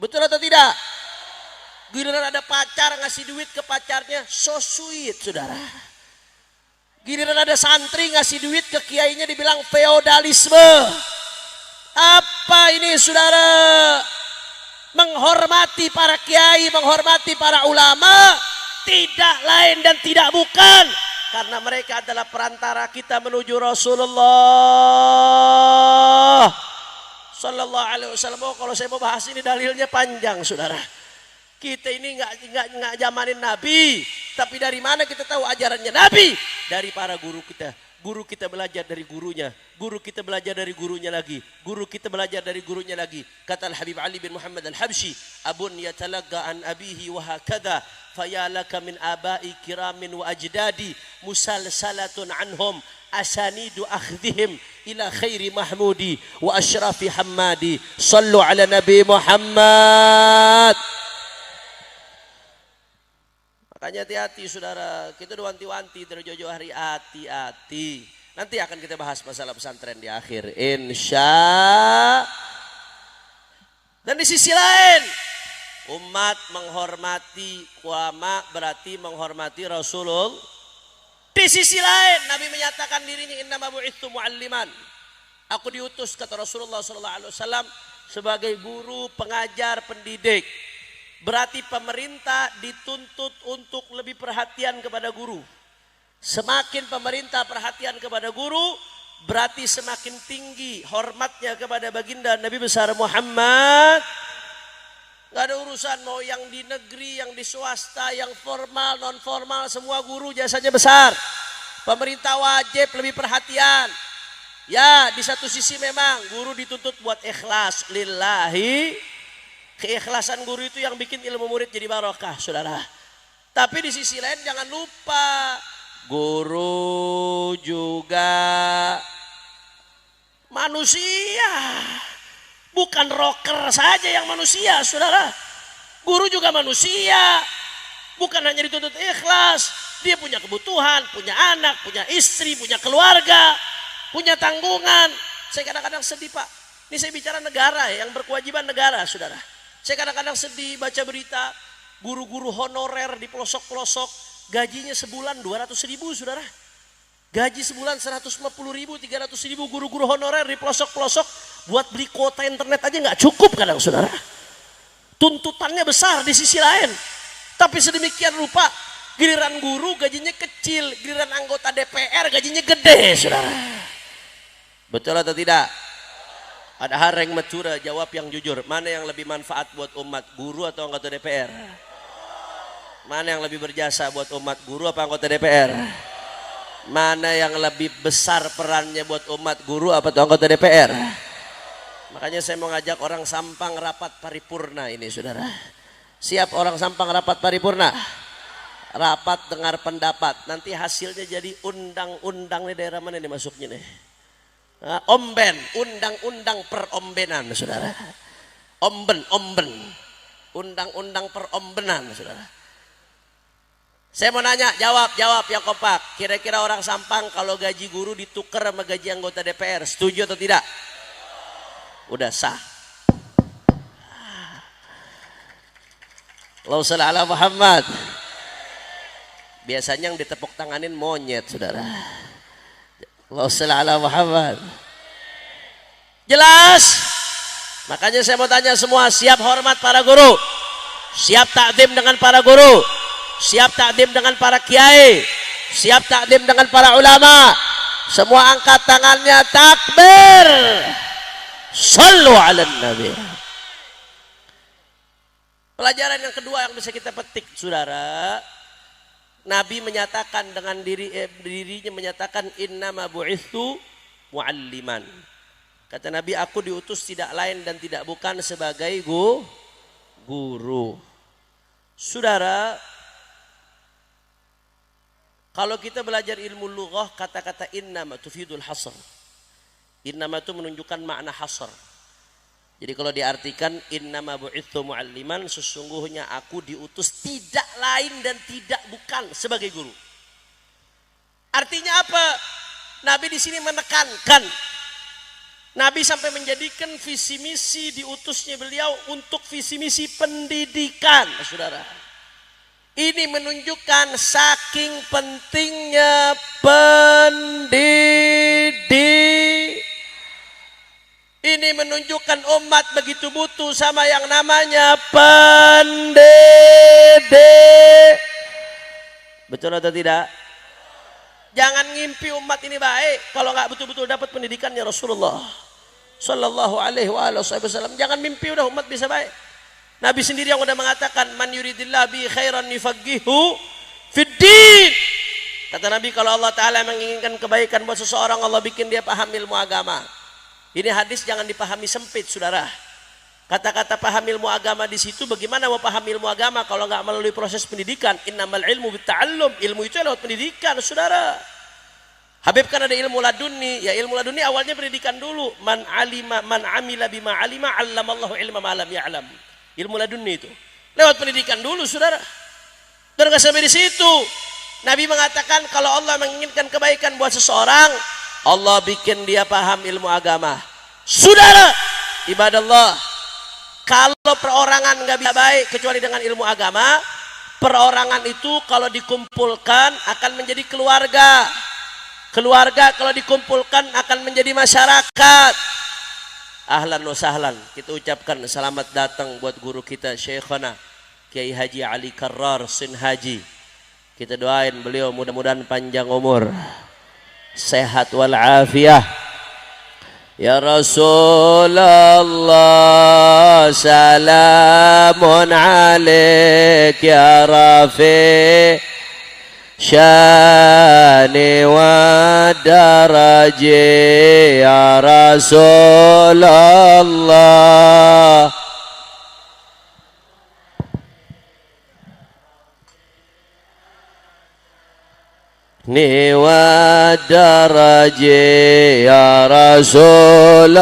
Betul atau tidak? Giliran ada pacar ngasih duit ke pacarnya, so sweet saudara. Giliran ada santri ngasih duit ke kiainya dibilang feodalisme. Apa ini saudara? Menghormati para kiai, menghormati para ulama, tidak lain dan tidak bukan karena mereka adalah perantara kita menuju Rasulullah Sallallahu Alaihi Wasallam. Oh, kalau saya mau bahas ini dalilnya panjang, saudara. Kita ini nggak zamanin Nabi, tapi dari mana kita tahu ajarannya Nabi? Dari para guru kita. Guru kita belajar dari gurunya, guru kita belajar dari gurunya lagi, guru kita belajar dari gurunya lagi. Kata Al-Habib Ali bin Muhammad Al-Habsyi, abun yatalagga an abihi wa hakadha fayalaka min abai kiramin wa ajdadi musalsalatun anhum asanidu akhdhihim ila khairi mahmudi wa ashrafi hammadi. Sallu ala Nabi Muhammad. Makanya hati-hati saudara, kita udah wanti-wanti dari jauh-jauh hari, hati-hati. Nanti akan kita bahas masalah pesantren di akhir, insya. Dan di sisi lain, umat menghormati ulama berarti menghormati Rasulullah. Di sisi lain, Nabi menyatakan dirinya innama bu'itsu mu'alliman. Aku diutus, kata Rasulullah SAW, sebagai guru, pengajar, pendidik. Berarti pemerintah dituntut untuk lebih perhatian kepada guru. Semakin pemerintah perhatian kepada guru, berarti semakin tinggi hormatnya kepada baginda Nabi besar Muhammad. Gak ada urusan mau yang di negeri, yang di swasta, yang formal, non formal, semua guru jasanya besar. Pemerintah wajib lebih perhatian. Ya, di satu sisi memang guru dituntut buat ikhlas lillahi. Keikhlasan guru itu yang bikin ilmu murid jadi barokah, saudara. Tapi di sisi lain jangan lupa, guru juga manusia. Bukan rocker saja yang manusia, saudara. Guru juga manusia. Bukan hanya dituntut ikhlas. Dia punya kebutuhan, punya anak, punya istri, punya keluarga, punya tanggungan. Saya kadang-kadang sedih, Pak. Ini saya bicara negara yang berkewajiban negara, saudara. Saya kadang-kadang sedih baca berita guru-guru honorer di pelosok-pelosok gajinya sebulan 200.000, saudara. Gaji sebulan 150.000, 300.000 guru-guru honorer di pelosok-pelosok buat beli kuota internet aja nggak cukup kadang, saudara. Tuntutannya besar di sisi lain. Tapi sedemikian rupa giliran guru gajinya kecil, giliran anggota DPR gajinya gede, saudara. Betul atau tidak? Ada hareng matura, jawab yang jujur. Mana yang lebih manfaat buat umat, guru atau anggota DPR? Mana yang lebih berjasa buat umat, guru apa anggota DPR? Mana yang lebih besar perannya buat umat, guru apa anggota DPR? Makanya saya mau ngajak orang Sampang rapat paripurna ini, saudara. Siap orang Sampang rapat paripurna? Rapat dengar pendapat. Nanti hasilnya jadi undang-undang nih, daerah mana nih masuknya nih? Omben, undang-undang perombenan, saudara. Omben, undang-undang perombenan, saudara. Saya mau nanya, jawab yang kompak. Kira-kira orang Sampang kalau gaji guru ditukar sama gaji anggota DPR, setuju atau tidak? Udah sah. Allahumma shalli ala Muhammad. Biasanya yang ditepuk tanganin monyet, saudara. Allahumma shalli ala Muhammad. Jelas? Makanya saya mau tanya semua, siap hormat para guru? Siap takdim dengan para guru? Siap takdim dengan para kiai? Siap takdim dengan para ulama? Semua angkat tangannya, takbir. Sallu ala Nabi. Pelajaran yang kedua yang bisa kita petik, saudara. Nabi menyatakan dengan dirinya menyatakan innama bu'itsu mu'alliman. Kata Nabi, aku diutus tidak lain dan tidak bukan sebagai guru. Saudara, kalau kita belajar ilmu lughah, kata-kata innama tufidul hasr. Innama itu menunjukkan makna hasr. Jadi kalau diartikan innama bu'itsu mu'alliman, sesungguhnya aku diutus tidak lain dan tidak bukan sebagai guru. Artinya apa? Nabi di sini menekankan. Nabi sampai menjadikan visi misi diutusnya beliau untuk visi misi pendidikan, saudara. Ini menunjukkan saking pentingnya pendidik. Ini menunjukkan umat begitu butuh sama yang namanya pendidik. Betul atau tidak? Jangan ngimpi umat ini baik kalau nggak betul-betul dapat pendidikannya Rasulullah Sallallahu alaihi wasallam. Jangan mimpi udah umat bisa baik. Nabi sendiri yang udah mengatakan man yuridillah bi khairan yufaqihu fid din. Kata Nabi kalau Allah Ta'ala menginginkan kebaikan buat seseorang, Allah bikin dia paham ilmu agama. Ini hadis jangan dipahami sempit, saudara. Kata-kata paham ilmu agama di situ, bagaimana mau paham ilmu agama kalau nggak melalui proses pendidikan? Innamal ilmu bitta'allum. Ilmu itu lewat pendidikan, saudara. Habib kan ada ilmu laduni. Ya ilmu laduni awalnya pendidikan dulu. Man amila bima alima, 'allamallahu ilma ma lam ya'lam. Ilmu laduni itu lewat pendidikan dulu, saudara. Dan nggak sampai di situ. Nabi mengatakan kalau Allah menginginkan kebaikan buat seseorang, Allah bikin dia paham ilmu agama. Saudara, ibadah Allah, kalau perorangan nggak bisa baik kecuali dengan ilmu agama, perorangan itu kalau dikumpulkan akan menjadi keluarga. Keluarga kalau dikumpulkan akan menjadi masyarakat. Ahlan wa sahlan, kita ucapkan selamat datang buat guru kita Syekhana Kiai Haji Ali Karrar Sin Haji. Kita doain beliau mudah-mudahan panjang umur, sehat wal afiyah. Ya Rasulullah salamun alaik ya Rafi syani wa daraji ya Rasulullah. Ni wa daraji ya Rasulullah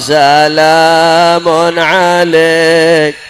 salamun alaik.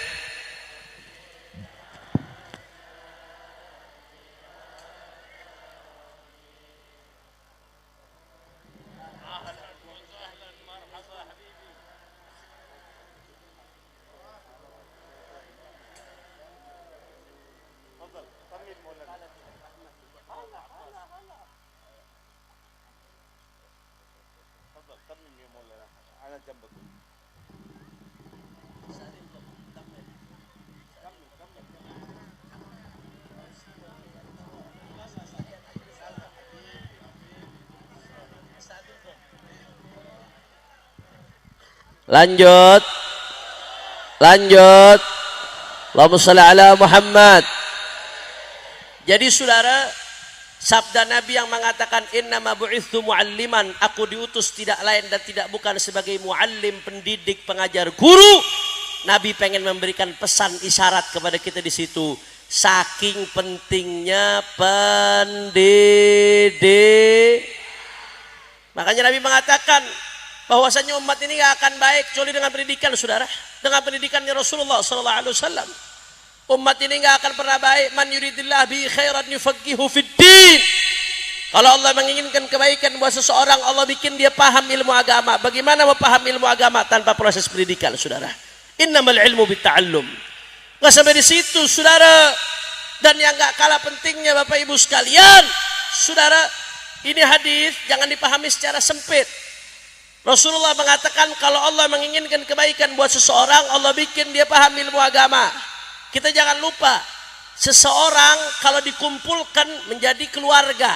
Lanjut. Allahumma shalli ala Muhammad. Jadi saudara, sabda Nabi yang mengatakan innama bu'itsu mu'alliman, aku diutus tidak lain dan tidak bukan sebagai muallim, pendidik, pengajar, guru. Nabi pengen memberikan pesan isyarat kepada kita di situ. Saking pentingnya pendidik. Makanya Nabi mengatakan bahwasanya umat ini gak akan baik kecuali dengan pendidikan, saudara. Dengan pendidikannya Rasulullah SAW. Umat ini gak akan pernah baik. Man yuridillah bi khairan yufaqihu fid din. Kalau Allah menginginkan kebaikan buat seseorang, Allah bikin dia paham ilmu agama. Bagaimana mau paham ilmu agama tanpa proses pendidikan, saudara? Innamal ilmu bitta'allum. Gak sampai di situ, saudara. Dan yang gak kalah pentingnya Bapak Ibu sekalian, saudara, ini hadis jangan dipahami secara sempit. Rasulullah mengatakan kalau Allah menginginkan kebaikan buat seseorang, Allah bikin dia paham ilmu agama. Kita jangan lupa, seseorang kalau dikumpulkan menjadi keluarga,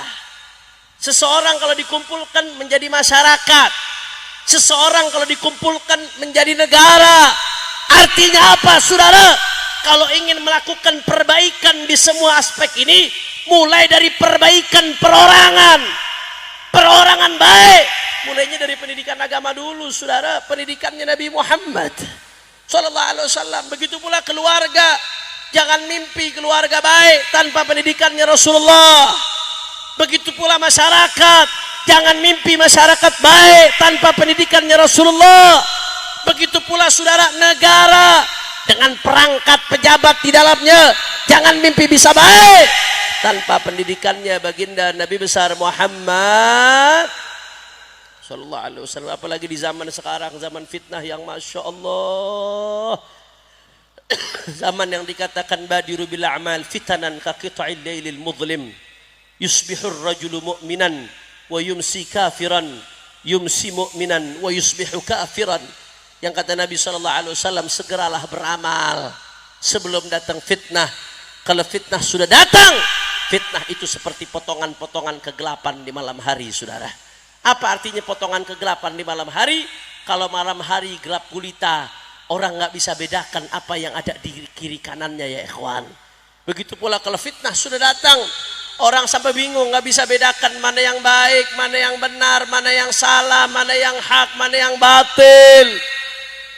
seseorang kalau dikumpulkan menjadi masyarakat, seseorang kalau dikumpulkan menjadi negara. Artinya apa, saudara? Kalau ingin melakukan perbaikan di semua aspek ini, mulai dari perbaikan perorangan baik, mulainya dari pendidikan agama dulu, saudara. Pendidikannya Nabi Muhammad sallallahu alaihi wasallam. Begitu pula keluarga. Jangan mimpi keluarga baik tanpa pendidikannya Rasulullah. Begitu pula masyarakat. Jangan mimpi masyarakat baik tanpa pendidikannya Rasulullah. Begitu pula saudara, negara dengan perangkat pejabat di dalamnya. Jangan mimpi bisa baik tanpa pendidikannya baginda Nabi besar Muhammad sallallahu alaihi wasallam. Apalagi di zaman sekarang, zaman fitnah yang masya Allah, zaman yang dikatakan badiru bil a'mal fitanan ka qita'il lailil mudlim yusbihur rajulu mu'minan wa yumsi kafiran, yumsi mu'minan wa yusbihu kafiran. Yang kata Nabi sallallahu alaihi wasallam, segeralah beramal sebelum datang fitnah. Kalau fitnah sudah datang, fitnah itu seperti potongan-potongan kegelapan di malam hari, saudara. Apa artinya potongan kegelapan di malam hari? Kalau malam hari gelap gulita, orang nggak bisa bedakan apa yang ada di kiri kanannya ya ikhwan. Begitu pula kalau fitnah sudah datang, orang sampai bingung, nggak bisa bedakan mana yang baik, mana yang benar, mana yang salah, mana yang hak, mana yang batil.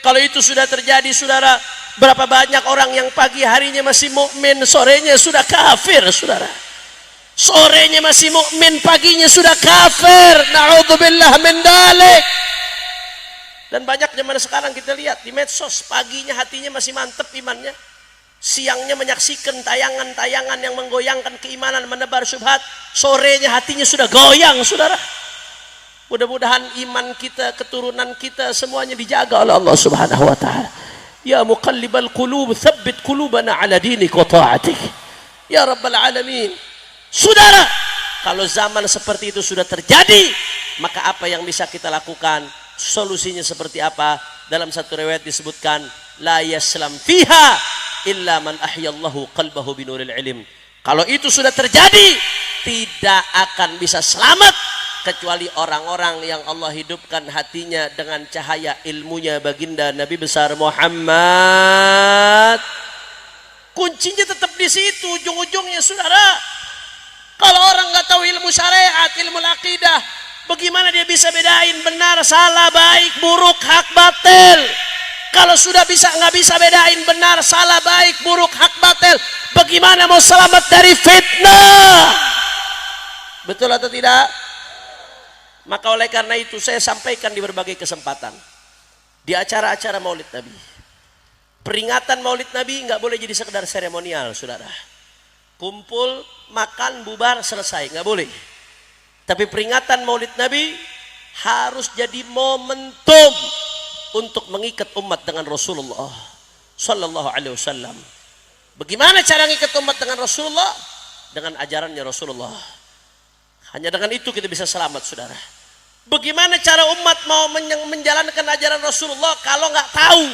Kalau itu sudah terjadi, saudara, berapa banyak orang yang pagi harinya masih mukmin, sorenya sudah kafir, saudara. Sorenya masih mukmin, paginya sudah kafir. Na'udzubillah min dalik. Dan banyak zaman sekarang kita lihat di medsos, paginya hatinya masih mantep imannya, siangnya menyaksikan tayangan-tayangan yang menggoyangkan keimanan, menebar syubhat, sorenya hatinya sudah goyang, saudara. Mudah-mudahan iman kita, keturunan kita semuanya dijaga oleh Allah Subhanahu wa taala. Ya muqallibal qulub, tsabbit qulubana ala dinik wa ta'atik. Ya rabbal alamin. Saudara, kalau zaman seperti itu sudah terjadi, maka apa yang bisa kita lakukan? Solusinya seperti apa? Dalam satu riwayat disebutkan, la yaslam fiha illa man ahyallahu qalbahu binuril ilm. Kalau itu sudah terjadi, tidak akan bisa selamat kecuali orang-orang yang Allah hidupkan hatinya dengan cahaya ilmunya baginda Nabi besar Muhammad. Kuncinya tetap di situ, ujung-ujungnya, saudara. Kalau orang nggak tahu ilmu syariat, ilmu akidah, bagaimana dia bisa bedain benar, salah, baik, buruk, hak, batil? Kalau sudah nggak bisa bedain benar, salah, baik, buruk, hak, batil, bagaimana mau selamat dari fitnah? Betul atau tidak? Maka oleh karena itu saya sampaikan di berbagai kesempatan, di acara-acara Maulid Nabi, peringatan Maulid Nabi nggak boleh jadi sekedar seremonial, saudara. Kumpul, makan, bubar, selesai, nggak boleh. Tapi peringatan Maulid Nabi harus jadi momentum untuk mengikat umat dengan Rasulullah Sallallahu Alaihi Wasallam. Bagaimana cara mengikat umat dengan Rasulullah? Dengan ajarannya Rasulullah. Hanya dengan itu kita bisa selamat, saudara. Bagaimana cara umat mau menjalankan ajaran Rasulullah kalau nggak tahu?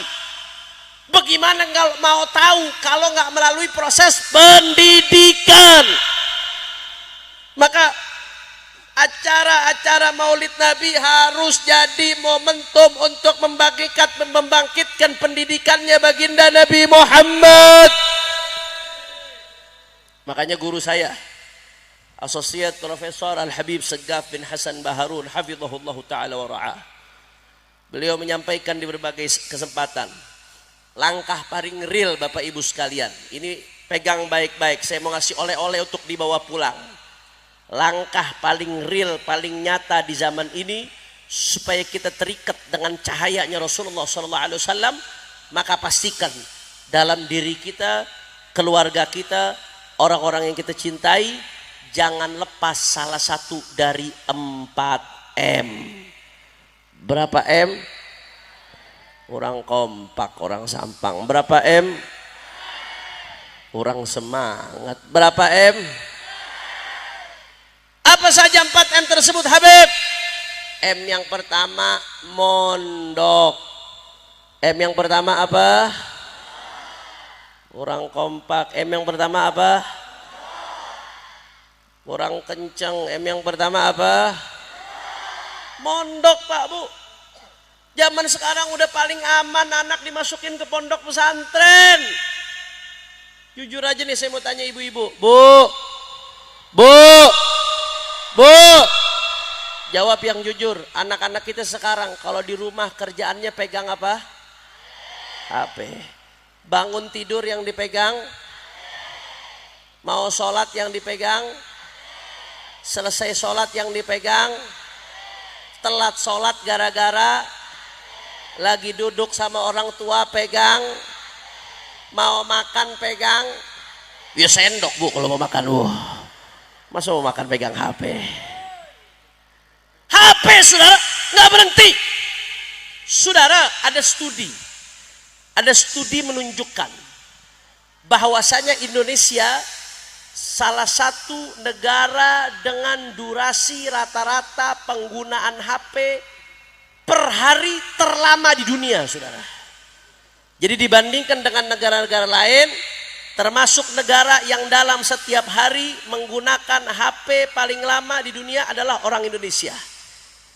Bagaimana nggak mau tahu kalau nggak melalui proses pendidikan? Maka acara-acara Maulid Nabi harus jadi momentum untuk membangkitkan pendidikannya baginda Nabi Muhammad. Makanya guru saya, Asosiat Profesor Al-Habib Segaf bin Hasan Baharun, hafizahullah ta'ala wa ra'ah, beliau menyampaikan di berbagai kesempatan, langkah paling real Bapak Ibu sekalian, ini pegang baik-baik, saya mau ngasih oleh-oleh untuk dibawa pulang. Langkah paling real, paling nyata di zaman ini supaya kita terikat dengan cahayanya Rasulullah SAW, maka pastikan dalam diri kita, keluarga kita, orang-orang yang kita cintai, jangan lepas salah satu dari 4M. Berapa M? Orang kompak, orang sampang. Berapa M? Orang semangat. Berapa M? Apa saja 4M tersebut, Habib? M yang pertama mondok. M yang pertama apa? Orang kompak. M yang pertama apa? Orang kenceng. M yang pertama apa? Mondok, Pak, Bu. Zaman sekarang udah paling aman anak dimasukin ke pondok pesantren. Jujur aja nih saya mau tanya ibu-ibu. Bu, jawab yang jujur. Anak-anak kita sekarang kalau di rumah kerjaannya pegang apa? HP. Bangun tidur yang dipegang? Mau sholat yang dipegang? Selesai sholat yang dipegang? Telat sholat gara-gara lagi duduk sama orang tua pegang? Mau makan pegang? Ya sendok, Bu, kalau mau makan. Masa mau makan pegang HP? HP, saudara, nggak berhenti. Saudara, ada studi menunjukkan bahwasanya Indonesia salah satu negara dengan durasi rata-rata penggunaan HP per hari terlama di dunia, saudara. Jadi dibandingkan dengan negara-negara lain, termasuk negara yang dalam setiap hari menggunakan HP paling lama di dunia adalah orang Indonesia.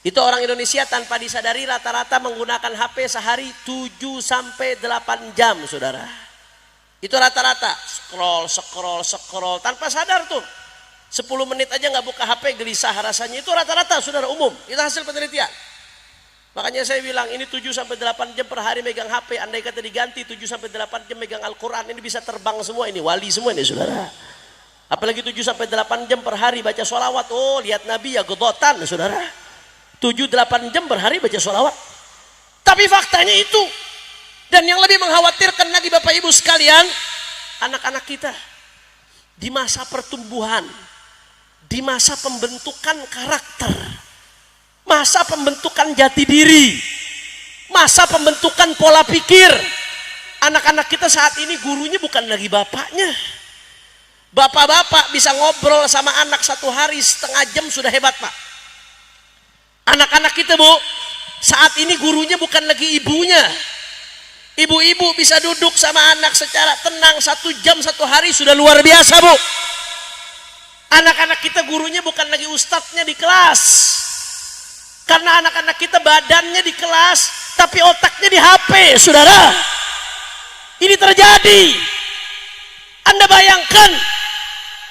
Itu orang Indonesia tanpa disadari rata-rata menggunakan HP sehari 7 sampai 8 jam, saudara. Itu rata-rata, scroll tanpa sadar tuh. 10 menit aja nggak buka HP gelisah rasanya. Itu rata-rata, saudara, umum. Itu hasil penelitian. Makanya saya bilang ini 7 sampai 8 jam per hari megang HP. Andai kata diganti 7 sampai 8 jam megang Al-Quran, ini bisa terbang semua, ini wali semua ini, saudara. Apalagi 7 sampai 8 jam per hari baca sholawat. Oh, lihat Nabi ya gedotan, saudara. 7-8 jam per hari baca sholawat. Tapi faktanya itu. Dan yang lebih mengkhawatirkan lagi Bapak Ibu sekalian, anak-anak kita di masa pertumbuhan, di masa pembentukan karakter, masa pembentukan jati diri, masa pembentukan pola pikir. Anak-anak kita saat ini gurunya bukan lagi bapaknya. Bapak-bapak bisa ngobrol sama anak 1 hari setengah jam sudah hebat, Pak. Anak-anak kita, Bu, saat ini gurunya bukan lagi ibunya. Ibu-ibu bisa duduk sama anak secara tenang 1 jam 1 hari sudah luar biasa, Bu. Anak-anak kita gurunya bukan lagi ustadznya di kelas. Karena anak-anak kita badannya di kelas, tapi otaknya di HP, saudara. Ini terjadi. Anda bayangkan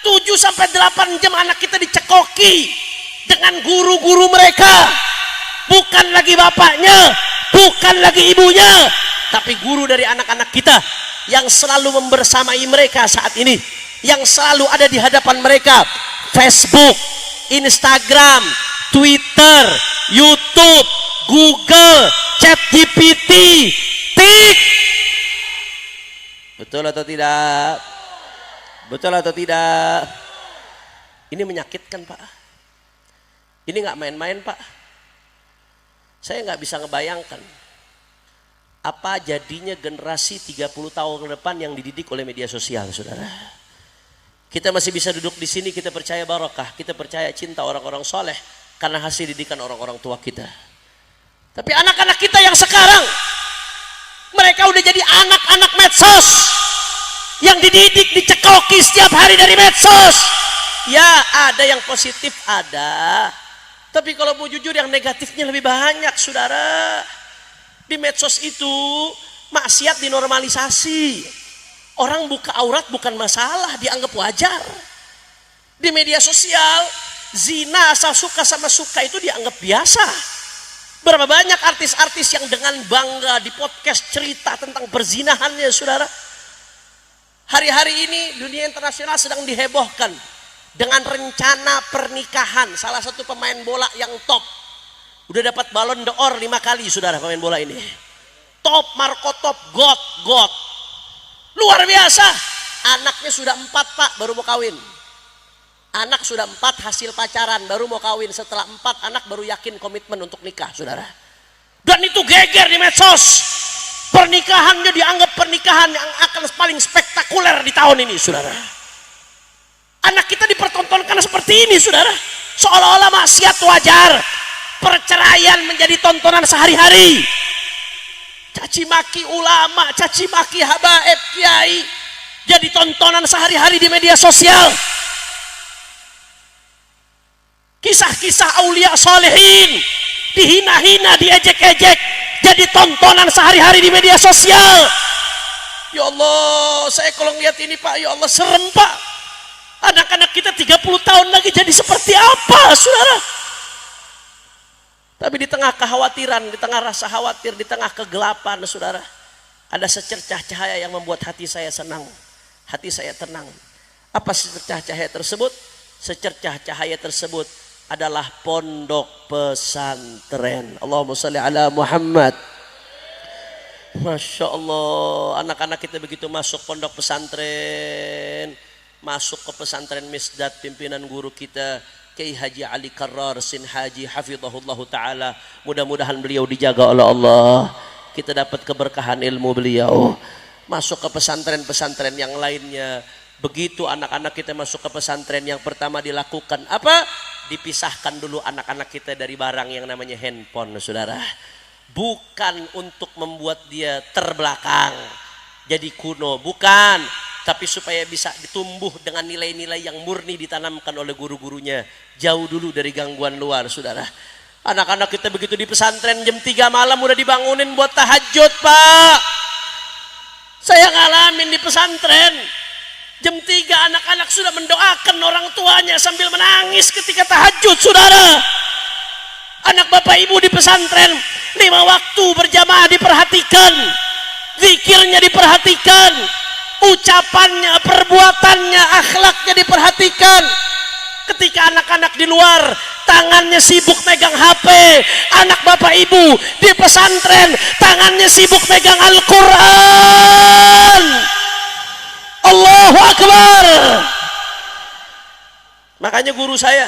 7 sampai 8 jam anak kita dicekoki dengan guru-guru mereka, bukan lagi bapaknya, bukan lagi ibunya, tapi guru dari anak-anak kita yang selalu membersamai mereka saat ini, yang selalu ada di hadapan mereka. Facebook, Instagram, Twitter, YouTube, Google, ChatGPT, Tik. Betul atau tidak? Betul atau tidak? Ini menyakitkan, Pak. Ini nggak main-main, Pak. Saya nggak bisa ngebayangkan apa jadinya generasi 30 tahun ke depan yang dididik oleh media sosial, saudara. Kita masih bisa duduk di sini, kita percaya barokah, kita percaya cinta orang-orang soleh karena hasil didikan orang-orang tua kita. Tapi anak-anak kita yang sekarang, mereka udah jadi anak-anak medsos yang dididik, dicekoki setiap hari dari medsos. Ya, ada yang positif, ada. Tapi kalau mau jujur yang negatifnya lebih banyak, saudara. Di medsos itu maksiat dinormalisasi. Orang buka aurat bukan masalah, dianggap wajar. Di media sosial, zina asal suka sama suka itu dianggap biasa. Berapa banyak artis-artis yang dengan bangga di podcast cerita tentang perzinahannya, saudara. Hari-hari ini dunia internasional sedang dihebohkan dengan rencana pernikahan salah satu pemain bola yang top. Udah dapat Ballon d'Or 5 kali, saudara, pemain bola ini. Top, Marco top, God. Luar biasa. Anaknya sudah 4, Pak, baru mau kawin. Anak sudah 4 hasil pacaran, baru mau kawin. Setelah 4 anak baru yakin komitmen untuk nikah, saudara. Dan itu geger di medsos. Pernikahannya dianggap pernikahan yang akan paling spektakuler di tahun ini, saudara. Anak kita dipertontonkan seperti ini, saudara. Seolah-olah maksiat wajar. Perceraian menjadi tontonan sehari-hari. Caci maki ulama, caci maki habaib kiai jadi tontonan sehari-hari di media sosial. Kisah-kisah aulia solehin dihina-hina, diejek-ejek, jadi tontonan sehari-hari di media sosial. Ya Allah, saya kalau ngeliat ini, Pak, ya Allah, serem, Pak. Anak-anak kita 30 tahun lagi jadi seperti apa, saudara? Tapi di tengah kekhawatiran, di tengah rasa khawatir, di tengah kegelapan, saudara, ada secercah cahaya yang membuat hati saya senang, hati saya tenang. Apa secercah cahaya tersebut? Secercah cahaya tersebut adalah pondok pesantren. Allahumma sholli ala Muhammad. Masya Allah, anak-anak kita begitu masuk pondok pesantren, masuk ke pesantren Misdat, pimpinan guru kita Kiai Haji Ali Karrar Sin Haji hafizahullah ta'ala, mudah-mudahan beliau dijaga oleh Allah, kita dapat keberkahan ilmu beliau. Masuk ke pesantren-pesantren yang lainnya, begitu anak-anak kita masuk ke pesantren, yang pertama dilakukan apa? Dipisahkan dulu anak-anak kita dari barang yang namanya handphone, saudara. Bukan untuk membuat dia terbelakang, jadi kuno, bukan, tapi supaya bisa ditumbuh dengan nilai-nilai yang murni ditanamkan oleh guru-gurunya, jauh dulu dari gangguan luar, saudara. Anak-anak kita begitu di pesantren jam 3 malam udah dibangunin buat tahajud, Pak. Saya ngalamin di pesantren. Jam 3 anak-anak sudah mendoakan orang tuanya sambil menangis ketika tahajud, saudara. Anak bapak ibu di pesantren 5 waktu berjamaah diperhatikan, zikirnya diperhatikan, ucapannya, perbuatannya, akhlaknya diperhatikan. Ketika anak-anak di luar tangannya sibuk megang HP, anak bapak ibu di pesantren tangannya sibuk megang Al-Quran. Allahu Akbar. Makanya guru saya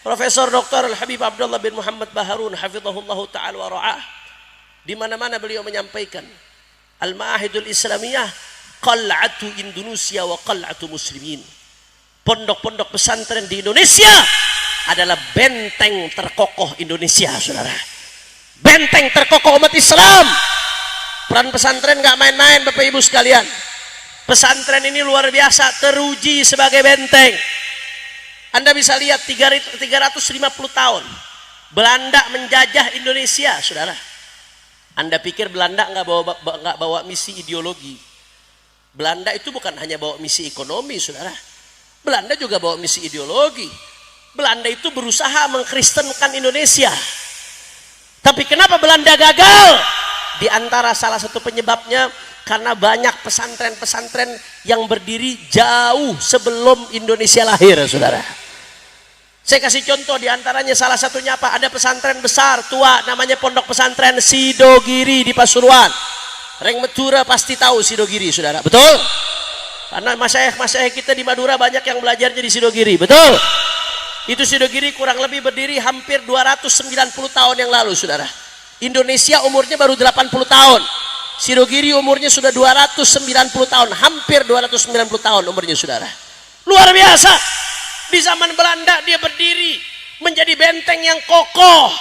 Profesor Dr. Al-Habib Abdullah bin Muhammad Baharun hafizahullah ta'ala wa ra'ah, di mana-mana beliau menyampaikan Al-Ma'ahidul Islamiyah qal'atu Indonesia wa qal'atu muslimin. Pondok-pondok pesantren di Indonesia adalah benteng terkokoh Indonesia, saudara. Benteng terkokoh umat Islam. Peran pesantren gak main-main, Bapak Ibu sekalian. Pesantren ini luar biasa, teruji sebagai benteng. Anda bisa lihat 350 tahun Belanda menjajah Indonesia, saudara. Anda pikir Belanda nggak bawa misi ideologi? Belanda itu bukan hanya bawa misi ekonomi, saudara. Belanda juga bawa misi ideologi. Belanda itu berusaha mengkristenkan Indonesia. Tapi kenapa Belanda gagal? Di antara salah satu penyebabnya karena banyak pesantren-pesantren yang berdiri jauh sebelum Indonesia lahir, saudara. Saya kasih contoh, diantaranya salah satunya apa? Ada pesantren besar tua namanya Pondok Pesantren Sidogiri di Pasuruan. Reng Madura pasti tahu Sidogiri, saudara. Betul? Karena masyayikh kita di Madura banyak yang belajarnya di Sidogiri. Betul? Itu Sidogiri kurang lebih berdiri hampir 290 tahun yang lalu, saudara. Indonesia umurnya baru 80 tahun. Sidogiri umurnya sudah 290 tahun, hampir 290 tahun umurnya, saudara. Luar biasa. Di zaman Belanda dia berdiri menjadi benteng yang kokoh,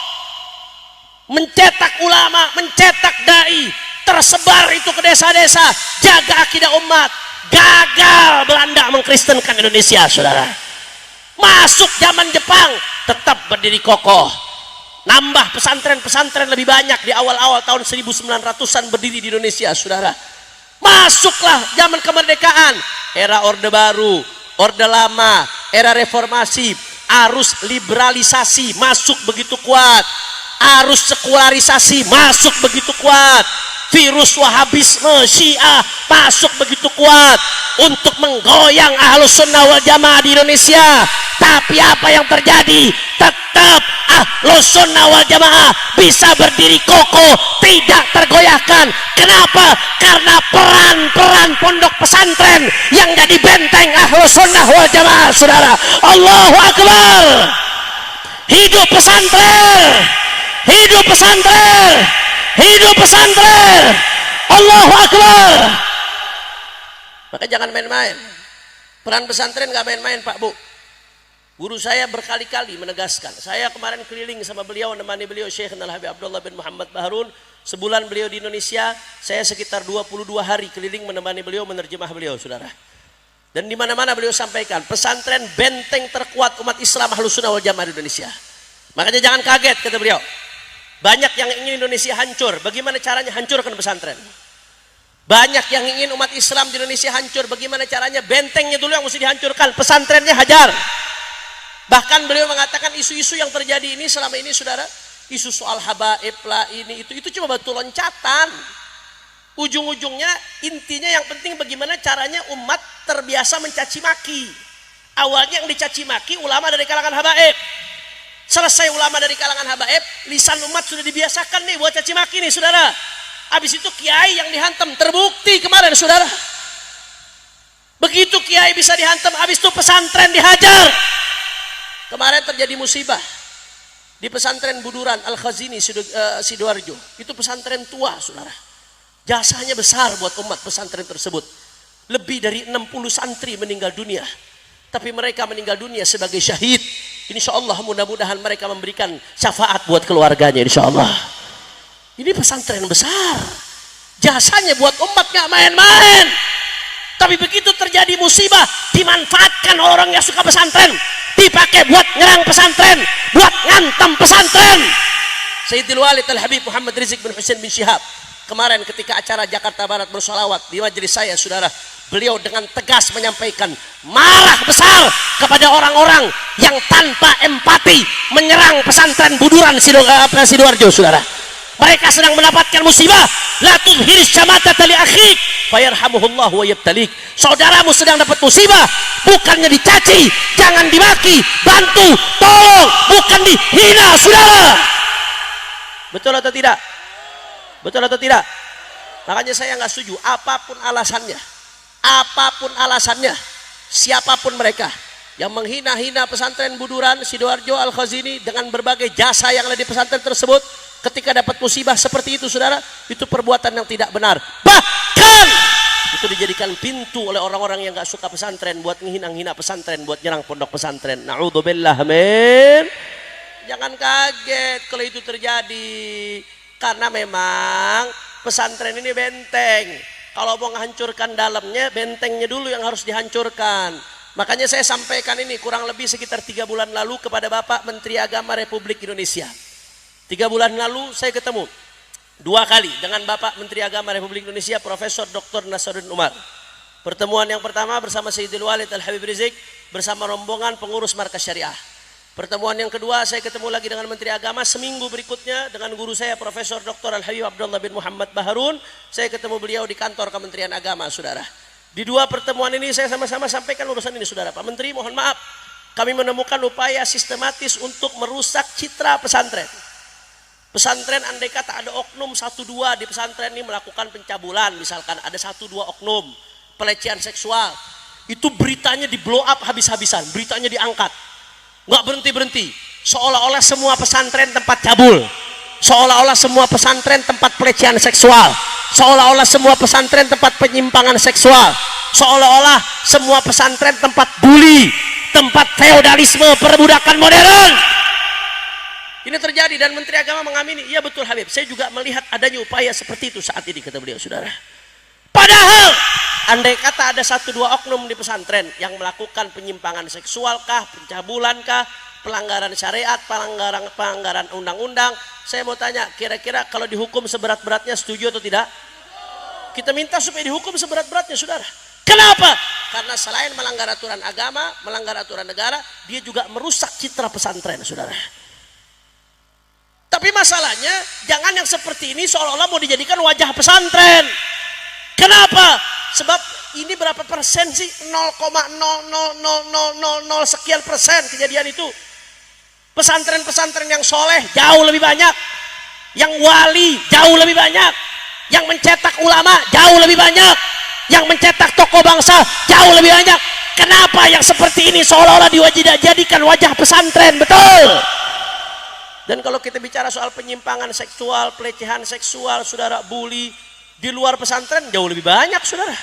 mencetak ulama, mencetak dai, tersebar itu ke desa-desa, jaga akidah umat. Gagal Belanda mengkristenkan Indonesia, saudara. Masuk zaman Jepang, tetap berdiri kokoh. Nambah pesantren-pesantren lebih banyak di awal-awal tahun 1900-an berdiri di Indonesia, saudara. Masuklah zaman kemerdekaan, era Orde Baru, Orde Lama, era reformasi, arus liberalisasi masuk begitu kuat, arus sekularisasi masuk begitu kuat, virus Wahabisme Syiah masuk begitu kuat untuk menggoyang Ahlus Sunnah wal Jamaah di Indonesia. Tapi apa yang terjadi? Tetap Ahlus Sunnah wal Jamaah bisa berdiri kokoh, tidak tergoyahkan. Kenapa? Karena peran-peran pondok pesantren yang jadi benteng Ahlus Sunnah wal Jamaah, saudara. Allahu Akbar. Hidup pesantren, hidup pesantren, hidup pesantren. Allahu Akbar. Maka jangan main-main. Peran pesantren gak main-main, Pak Bu. Guru saya berkali-kali menegaskan. Saya kemarin keliling sama beliau, menemani beliau Syekh Al-Habib Abdullah bin Muhammad Baharun. Sebulan beliau di Indonesia, saya sekitar 22 hari keliling menemani beliau, menerjemah beliau, saudara. Dan di mana-mana beliau sampaikan, pesantren benteng terkuat umat Islam Ahlus Sunnah wal Jamaah di Indonesia. Makanya jangan kaget, kata beliau. Banyak yang ingin Indonesia hancur. Bagaimana caranya hancurkan pesantren? Banyak yang ingin umat Islam di Indonesia hancur. Bagaimana caranya? Bentengnya dulu yang mesti dihancurkan, pesantrennya hajar. Bahkan beliau mengatakan isu-isu yang terjadi ini selama ini, saudara, isu soal habaib lah, ini itu cuma batu loncatan. Ujung-ujungnya intinya yang penting bagaimana caranya umat terbiasa mencaci maki. Awalnya yang dicaci maki ulama dari kalangan habaib. Selesai ulama dari kalangan habaib, lisan umat sudah dibiasakan nih buat caci maki nih, saudara. Habis itu kiai yang dihantam, terbukti kemarin, saudara. Begitu kiai bisa dihantam, habis itu pesantren dihajar. Kemarin terjadi musibah di pesantren Buduran Al-Khazini Sidoarjo. Itu pesantren tua, saudara. Jasanya besar buat umat pesantren tersebut. Lebih dari 60 santri meninggal dunia. Tapi mereka meninggal dunia sebagai syahid. Insya Allah mudah-mudahan mereka memberikan syafaat buat keluarganya, insya Allah. Ini pesantren besar. Jasanya buat umat gak main-main. Tapi begitu terjadi musibah, dimanfaatkan orang yang suka pesantren. dipakai buat nyerang pesantren, buat ngantem pesantren. Sayyidil Walid Al-Habib Muhammad Rizik bin Husain bin Syihab kemarin ketika acara Jakarta Barat bersolawat di majelis saya, saudara, beliau dengan tegas menyampaikan marah besar kepada orang-orang yang tanpa empati menyerang pesantren Buduran Sidoarjo, saudara. Mereka sedang mendapatkan musibah. La tudhiris syamatata li akhik fayarhamuhullah wa yabtalik. Saudaramu sedang dapat musibah, bukannya dicaci, jangan dimaki, bantu, tolong, bukan dihina, saudara. Betul atau tidak? Betul atau tidak? Makanya saya nggak setuju apapun alasannya, siapapun mereka yang menghina-hina pesantren Buduran Sidoarjo Al-Khazini dengan berbagai jasa yang ada di pesantren tersebut, ketika dapat musibah seperti itu, saudara, itu perbuatan yang tidak benar. Bahkan itu dijadikan pintu oleh orang-orang yang nggak suka pesantren buat menghina-hina pesantren, buat nyerang pondok pesantren. Na'udzubillah, amin. Jangan kaget kalau itu terjadi, karena memang pesantren ini benteng. Kalau mau menghancurkan dalamnya, bentengnya dulu yang harus dihancurkan. Makanya saya sampaikan ini kurang lebih sekitar 3 bulan lalu kepada Bapak Menteri Agama Republik Indonesia. 3 bulan lalu saya ketemu 2 kali dengan Bapak Menteri Agama Republik Indonesia Profesor Dr. Nasaruddin Umar. Pertemuan yang pertama bersama Sayyidil Walid Al-Habib Rizik bersama rombongan pengurus Markas Syariah. Pertemuan yang kedua saya ketemu lagi dengan Menteri Agama seminggu berikutnya dengan guru saya Profesor Dr. Al-Habib Abdullah bin Muhammad Baharun. Saya ketemu beliau di kantor Kementerian Agama, saudara. Di 2 pertemuan ini saya sama-sama sampaikan urusan ini, saudara. Pak Menteri, mohon maaf, kami menemukan upaya sistematis untuk merusak citra pesantren. Pesantren andai kata ada oknum 1-2 di pesantren ini melakukan pencabulan, misalkan ada 1-2 oknum pelecehan seksual, itu beritanya di blow up habis-habisan, beritanya diangkat, nggak berhenti-berhenti, seolah-olah semua pesantren tempat cabul, seolah-olah semua pesantren tempat pelecehan seksual, seolah-olah semua pesantren tempat penyimpangan seksual, seolah-olah semua pesantren tempat bully, tempat feodalisme, perbudakan modern. Ini terjadi dan Menteri Agama mengamini. Iya betul Habib, saya juga melihat adanya upaya seperti itu saat ini, kata beliau, saudara. Padahal andai kata ada 1-2 oknum di pesantren yang melakukan penyimpangan seksualkah, pencabulankah, pelanggaran syariat, pelanggaran undang-undang, saya mau tanya, kira-kira kalau dihukum seberat-beratnya setuju atau tidak? Kita minta supaya dihukum seberat-beratnya, saudara. Kenapa? Karena selain melanggar aturan agama, melanggar aturan negara, dia juga merusak citra pesantren, saudara. Tapi masalahnya jangan yang seperti ini seolah-olah mau dijadikan wajah pesantren. Kenapa? Sebab ini berapa persen sih? 0,00000 sekian persen kejadian itu. Pesantren-pesantren yang soleh jauh lebih banyak, yang wali jauh lebih banyak, yang mencetak ulama jauh lebih banyak, yang mencetak tokoh bangsa jauh lebih banyak. Kenapa yang seperti ini seolah-olah dijadikan wajah pesantren? Betul. Dan kalau kita bicara soal penyimpangan seksual, pelecehan seksual, saudara, bully di luar pesantren jauh lebih banyak, saudara,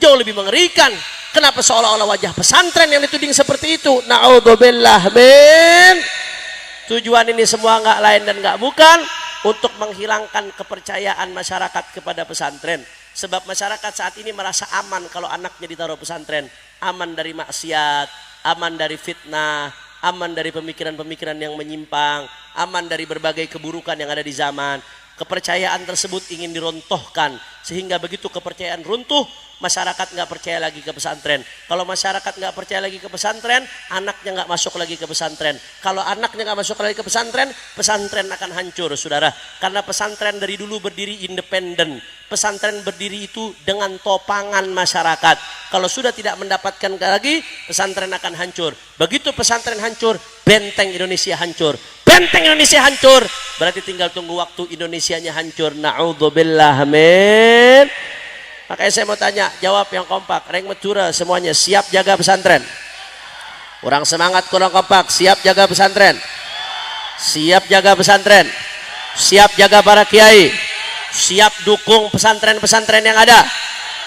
jauh lebih mengerikan. Kenapa seolah-olah wajah pesantren yang dituding seperti itu? Na'udzubillah, min. Tujuan ini semua nggak lain dan nggak bukan untuk menghilangkan kepercayaan masyarakat kepada pesantren. Sebab masyarakat saat ini merasa aman kalau anaknya ditaruh pesantren, aman dari maksiat, aman dari fitnah, aman dari pemikiran-pemikiran yang menyimpang, aman dari berbagai keburukan yang ada di zaman. Kepercayaan tersebut ingin dirontohkan, sehingga begitu kepercayaan runtuh, masyarakat nggak percaya lagi ke pesantren. Kalau masyarakat nggak percaya lagi ke pesantren, anaknya nggak masuk lagi ke pesantren. Kalau anaknya nggak masuk lagi ke pesantren, pesantren akan hancur, saudara. Karena pesantren dari dulu berdiri independen. Pesantren berdiri itu dengan topangan masyarakat. Kalau sudah tidak mendapatkan lagi, pesantren akan hancur. Begitu pesantren hancur, benteng Indonesia hancur. Benteng Indonesia hancur, berarti tinggal tunggu waktu Indonesianya hancur. Na'udzubillah, amin. Makanya saya mau tanya, jawab yang kompak, reng medura semuanya, siap jaga pesantren? Kurang semangat, kurang kompak, siap jaga pesantren? Siap jaga pesantren? Siap jaga para kiai? Siap dukung pesantren-pesantren yang ada?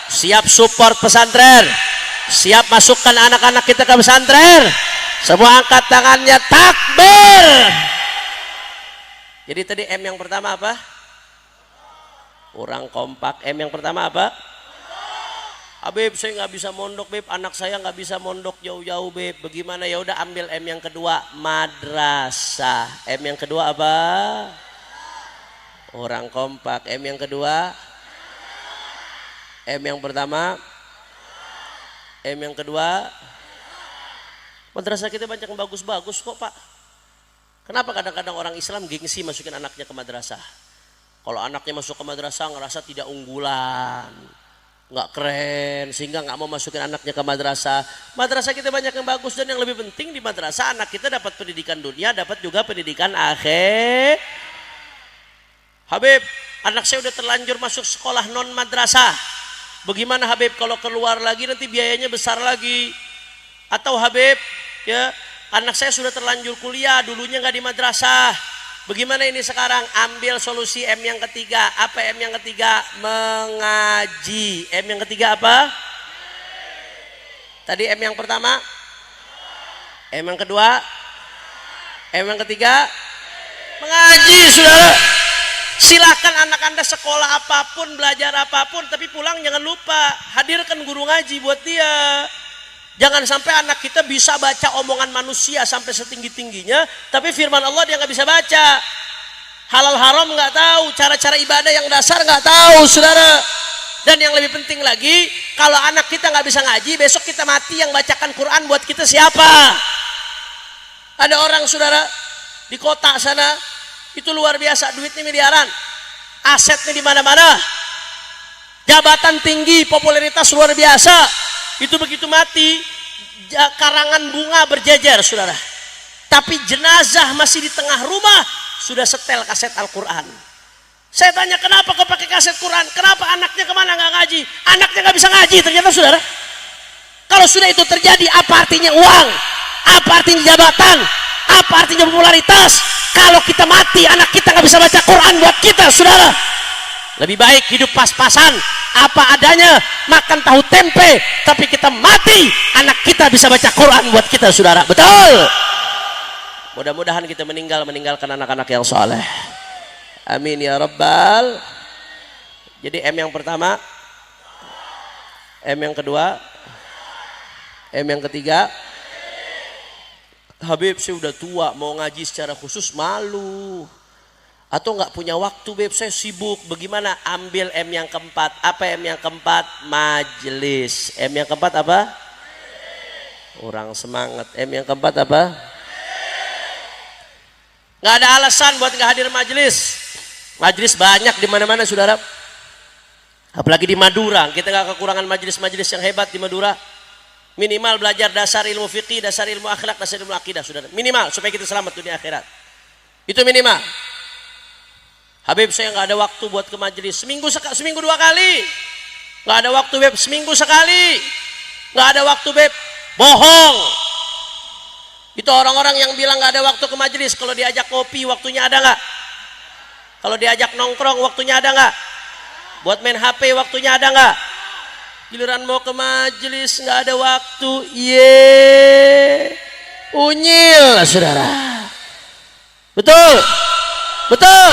Siap support pesantren? Siap masukkan anak-anak kita ke pesantren? Semua angkat tangannya, takbir. Jadi tadi M yang pertama apa? Kurang kompak. M yang pertama apa? Habib saya nggak bisa mondok Beb, anak saya nggak bisa mondok jauh-jauh Beb. Bagaimana? Ya udah ambil M yang kedua, madrasah. M yang kedua apa? Orang kompak. M yang kedua, M yang pertama, M yang kedua. Madrasah kita banyak yang bagus-bagus kok Pak. Kenapa kadang-kadang orang Islam gengsi masukin anaknya ke madrasah? Kalau anaknya masuk ke madrasah ngerasa tidak unggulan, nggak keren, sehingga nggak mau masukin anaknya ke madrasah. Madrasah kita banyak yang bagus, dan yang lebih penting di madrasah anak kita dapat pendidikan dunia, dapat juga pendidikan akhir. Habib, anak saya udah terlanjur masuk sekolah non madrasah. Bagaimana Habib kalau keluar lagi nanti biayanya besar lagi? Atau Habib, ya anak saya sudah terlanjur kuliah, dulunya nggak di madrasah. Bagaimana ini sekarang? Ambil solusi M yang ketiga. Apa M yang ketiga? Mengaji. M yang ketiga apa? Tadi M yang pertama, M yang kedua, M yang ketiga, mengaji. Saudara, silakan anak Anda sekolah apapun, belajar apapun, tapi pulang jangan lupa hadirkan guru ngaji buat dia. Jangan sampai anak kita bisa baca omongan manusia sampai setinggi-tingginya, tapi firman Allah dia nggak bisa baca. Halal haram nggak tahu, cara-cara ibadah yang dasar nggak tahu, saudara. Dan yang lebih penting lagi, kalau anak kita nggak bisa ngaji, besok kita mati yang bacakan Quran buat kita siapa? Ada orang saudara di kota sana, itu luar biasa, duitnya miliaran, asetnya di mana-mana, jabatan tinggi, popularitas luar biasa. Itu begitu mati, karangan bunga berjejer saudara, tapi jenazah masih di tengah rumah, sudah setel kaset Al-Quran. Saya tanya, kenapa kau pakai kaset Quran? Kenapa anaknya kemana nggak ngaji? Anaknya nggak bisa ngaji ternyata saudara. Kalau sudah itu terjadi, apa artinya uang? Apa artinya jabatan? Apa artinya popularitas? Kalau kita mati, anak kita nggak bisa baca Quran buat kita saudara. Lebih baik hidup pas-pasan, apa adanya, makan tahu tempe, tapi kita mati, anak kita bisa baca Quran buat kita saudara. Betul. Mudah-mudahan kita meninggalkan anak-anak yang soleh. Amin ya rabbal. Jadi M yang pertama, M yang kedua, M yang ketiga. Habib saya udah tua, mau ngaji secara khusus malu, atau nggak punya waktu Beb, saya sibuk. Bagaimana? Ambil M yang keempat. Apa M yang keempat? Majelis. M yang keempat apa? Orang semangat. M yang keempat apa? Nggak ada alasan buat nggak hadir majelis. Majelis banyak di mana-mana saudara. Apalagi di Madura, kita nggak kekurangan majelis-majelis yang hebat di Madura. Minimal belajar dasar ilmu fikih, dasar ilmu akhlak, dasar ilmu akidah saudara. Minimal supaya kita selamat dunia akhirat. Itu minimal. Habib saya nggak ada waktu buat ke majelis, seminggu 2 kali, nggak ada waktu Beb, seminggu sekali, nggak ada waktu Beb, bohong. Itu orang-orang yang bilang nggak ada waktu ke majelis. Kalau diajak kopi waktunya ada nggak? Kalau diajak nongkrong waktunya ada nggak? Buat main HP waktunya ada nggak? Giliran mau ke majelis nggak ada waktu, unyil saudara. Betul, betul.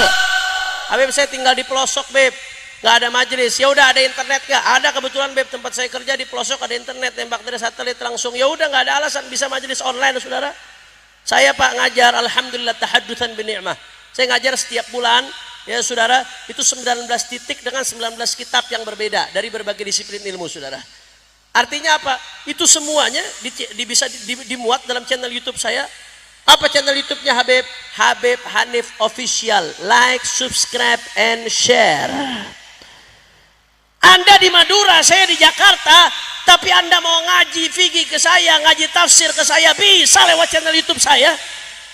Habib saya tinggal di pelosok Beb, nggak ada majelis. Ya udah, ada internet nggak? Ada, kebetulan Beb tempat saya kerja di pelosok ada internet, tembak dari satelit langsung. Ya udah, nggak ada alasan, bisa majelis online saudara. Saya Pak ngajar, alhamdulillah tahaddutan bi ni'mah. Saya ngajar setiap bulan ya saudara, itu 19 titik dengan 19 kitab yang berbeda dari berbagai disiplin ilmu saudara. Artinya apa? Itu semuanya bisa dimuat dalam channel YouTube saya. Apa channel YouTube-nya Habib? Habib Hanif Official. Like, subscribe, and share. Anda di Madura, saya di Jakarta, tapi Anda mau ngaji fikih ke saya, ngaji tafsir ke saya, bisa lewat channel YouTube saya.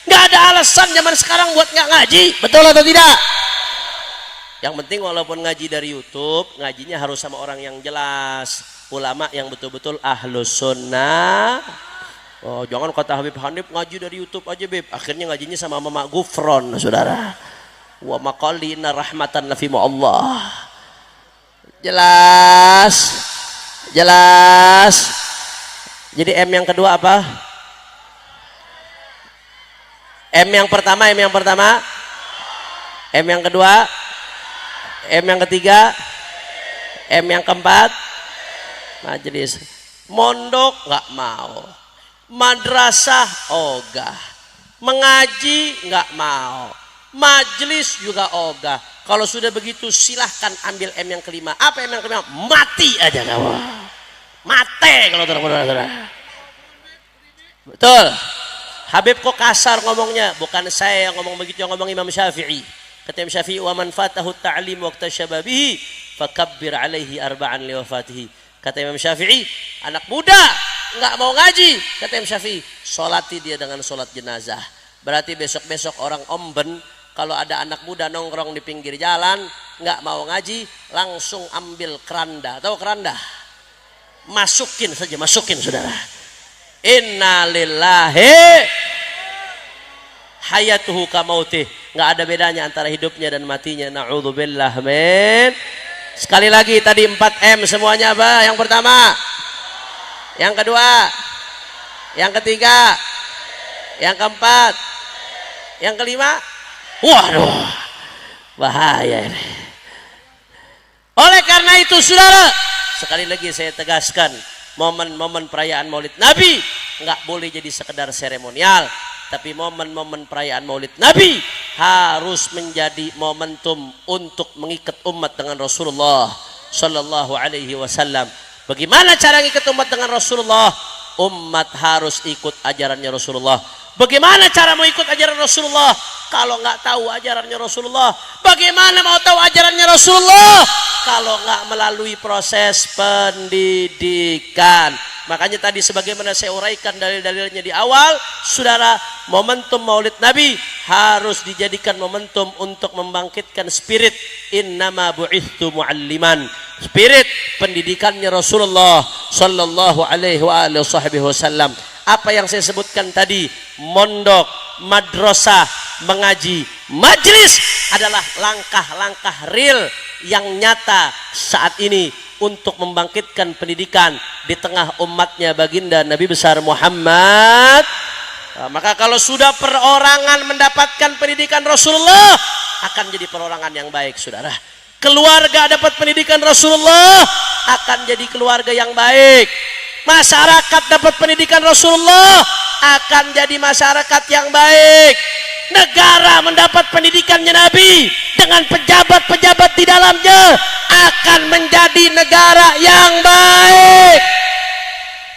Nggak ada alasan zaman sekarang buat nggak ngaji. Betul atau tidak? Yang penting walaupun ngaji dari YouTube, ngajinya harus sama orang yang jelas, ulama yang betul-betul ahlus sunnah. Oh, jangan kata Habib Hanif ngaji dari YouTube aja Beb, akhirnya ngajinya sama Mama Gufron saudara. Wa maqalina rahmatan lafi Allah. Jelas, jelas. Jadi M yang kedua apa? M yang pertama, M yang pertama, M yang kedua, M yang ketiga, M yang keempat, majelis. Mondok nggak mau, madrasah ogah, mengaji nggak mau, majelis juga ogah. Kalau sudah begitu silahkan ambil M yang kelima. Apa M yang kelima? Mati aja kamu. Mati kalau saudara-saudara. Betul. Habib kok kasar ngomongnya? Bukan saya yang ngomong begitu, yang ngomong Imam Syafi'i. Kata Imam Syafi'i, "Wa man fatahu ta'lim waqta syababihi fakabbir alaihi arba'an li wafatihi." Kata Imam Syafi'i, anak muda nggak mau ngaji, kata Imam Syafi'i, solati dia dengan solat jenazah. Berarti besok-besok orang omben, kalau ada anak muda nongkrong di pinggir jalan nggak mau ngaji, langsung ambil keranda. Tahu keranda? Masukin saja, masukin saudara. Innalillahi hayatuhu kamautih. Nggak ada bedanya antara hidupnya dan matinya. Na'udzubillah min. Sekali lagi tadi 4M semuanya apa? Yang pertama, yang kedua, yang ketiga, yang keempat, yang kelima. Waduh, bahaya ini. Oleh karena itu saudara, sekali lagi saya tegaskan, momen-momen perayaan Maulid Nabi nggak boleh jadi sekedar seremonial, tapi momen-momen perayaan Maulid Nabi harus menjadi momentum untuk mengikat umat dengan Rasulullah Sallallahu Alaihi Wasallam. Bagaimana cara mengikat umat dengan Rasulullah? Umat harus ikut ajarannya Rasulullah. Bagaimana cara mau ikut ajaran Rasulullah? Kalau nggak tahu ajarannya Rasulullah, bagaimana mau tahu ajarannya Rasulullah? Kalau nggak melalui proses pendidikan. Makanya tadi sebagaimana saya uraikan dalil-dalilnya di awal, saudara, momentum Maulid Nabi harus dijadikan momentum untuk membangkitkan spirit innama bu'ithu mu'alliman, spirit pendidikannya Rasulullah Sallallahu Alaihi Wasallam. Apa yang saya sebutkan tadi, mondok, madrasah, mengaji, majlis adalah langkah-langkah real yang nyata saat ini untuk membangkitkan pendidikan di tengah umatnya baginda Nabi besar Muhammad. Nah, maka kalau sudah perorangan mendapatkan pendidikan Rasulullah, akan jadi perorangan yang baik saudara. Keluarga dapat pendidikan Rasulullah, akan jadi keluarga yang baik. Masyarakat dapat pendidikan Rasulullah, akan jadi masyarakat yang baik. Negara mendapat pendidikannya Nabi dengan pejabat-pejabat di dalamnya, akan menjadi negara yang baik.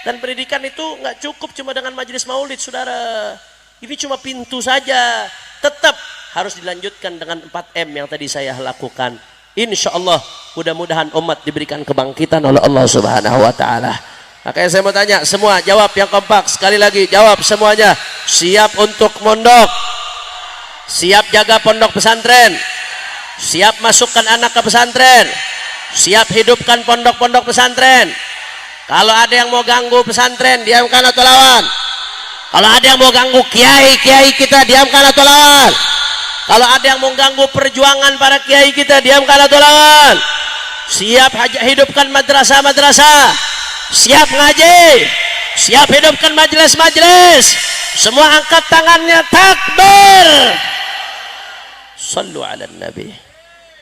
Dan pendidikan itu nggak cukup cuma dengan majelis maulid saudara. Ini cuma pintu saja. Tetap harus dilanjutkan dengan 4M yang tadi saya lakukan. Insya Allah mudah-mudahan umat diberikan kebangkitan oleh Allah Subhanahu Wa Taala. Makanya saya mau tanya semua, jawab yang kompak. Sekali lagi jawab semuanya. Siap untuk mondok, siap jaga pondok pesantren, siap masukkan anak ke pesantren, siap hidupkan pondok-pondok pesantren. Kalau ada yang mau ganggu pesantren, diamkan atau lawan. Kalau ada yang mau ganggu kiai-kiai kita, diamkan atau lawan. Kalau ada yang mau ganggu perjuangan para kiai kita, diamkan atau lawan. Siap hidupkan madrasah-madrasah, siap ngaji, siap hidupkan majelis-majelis. Semua angkat tangannya, takbir. Sallu ala Nabi.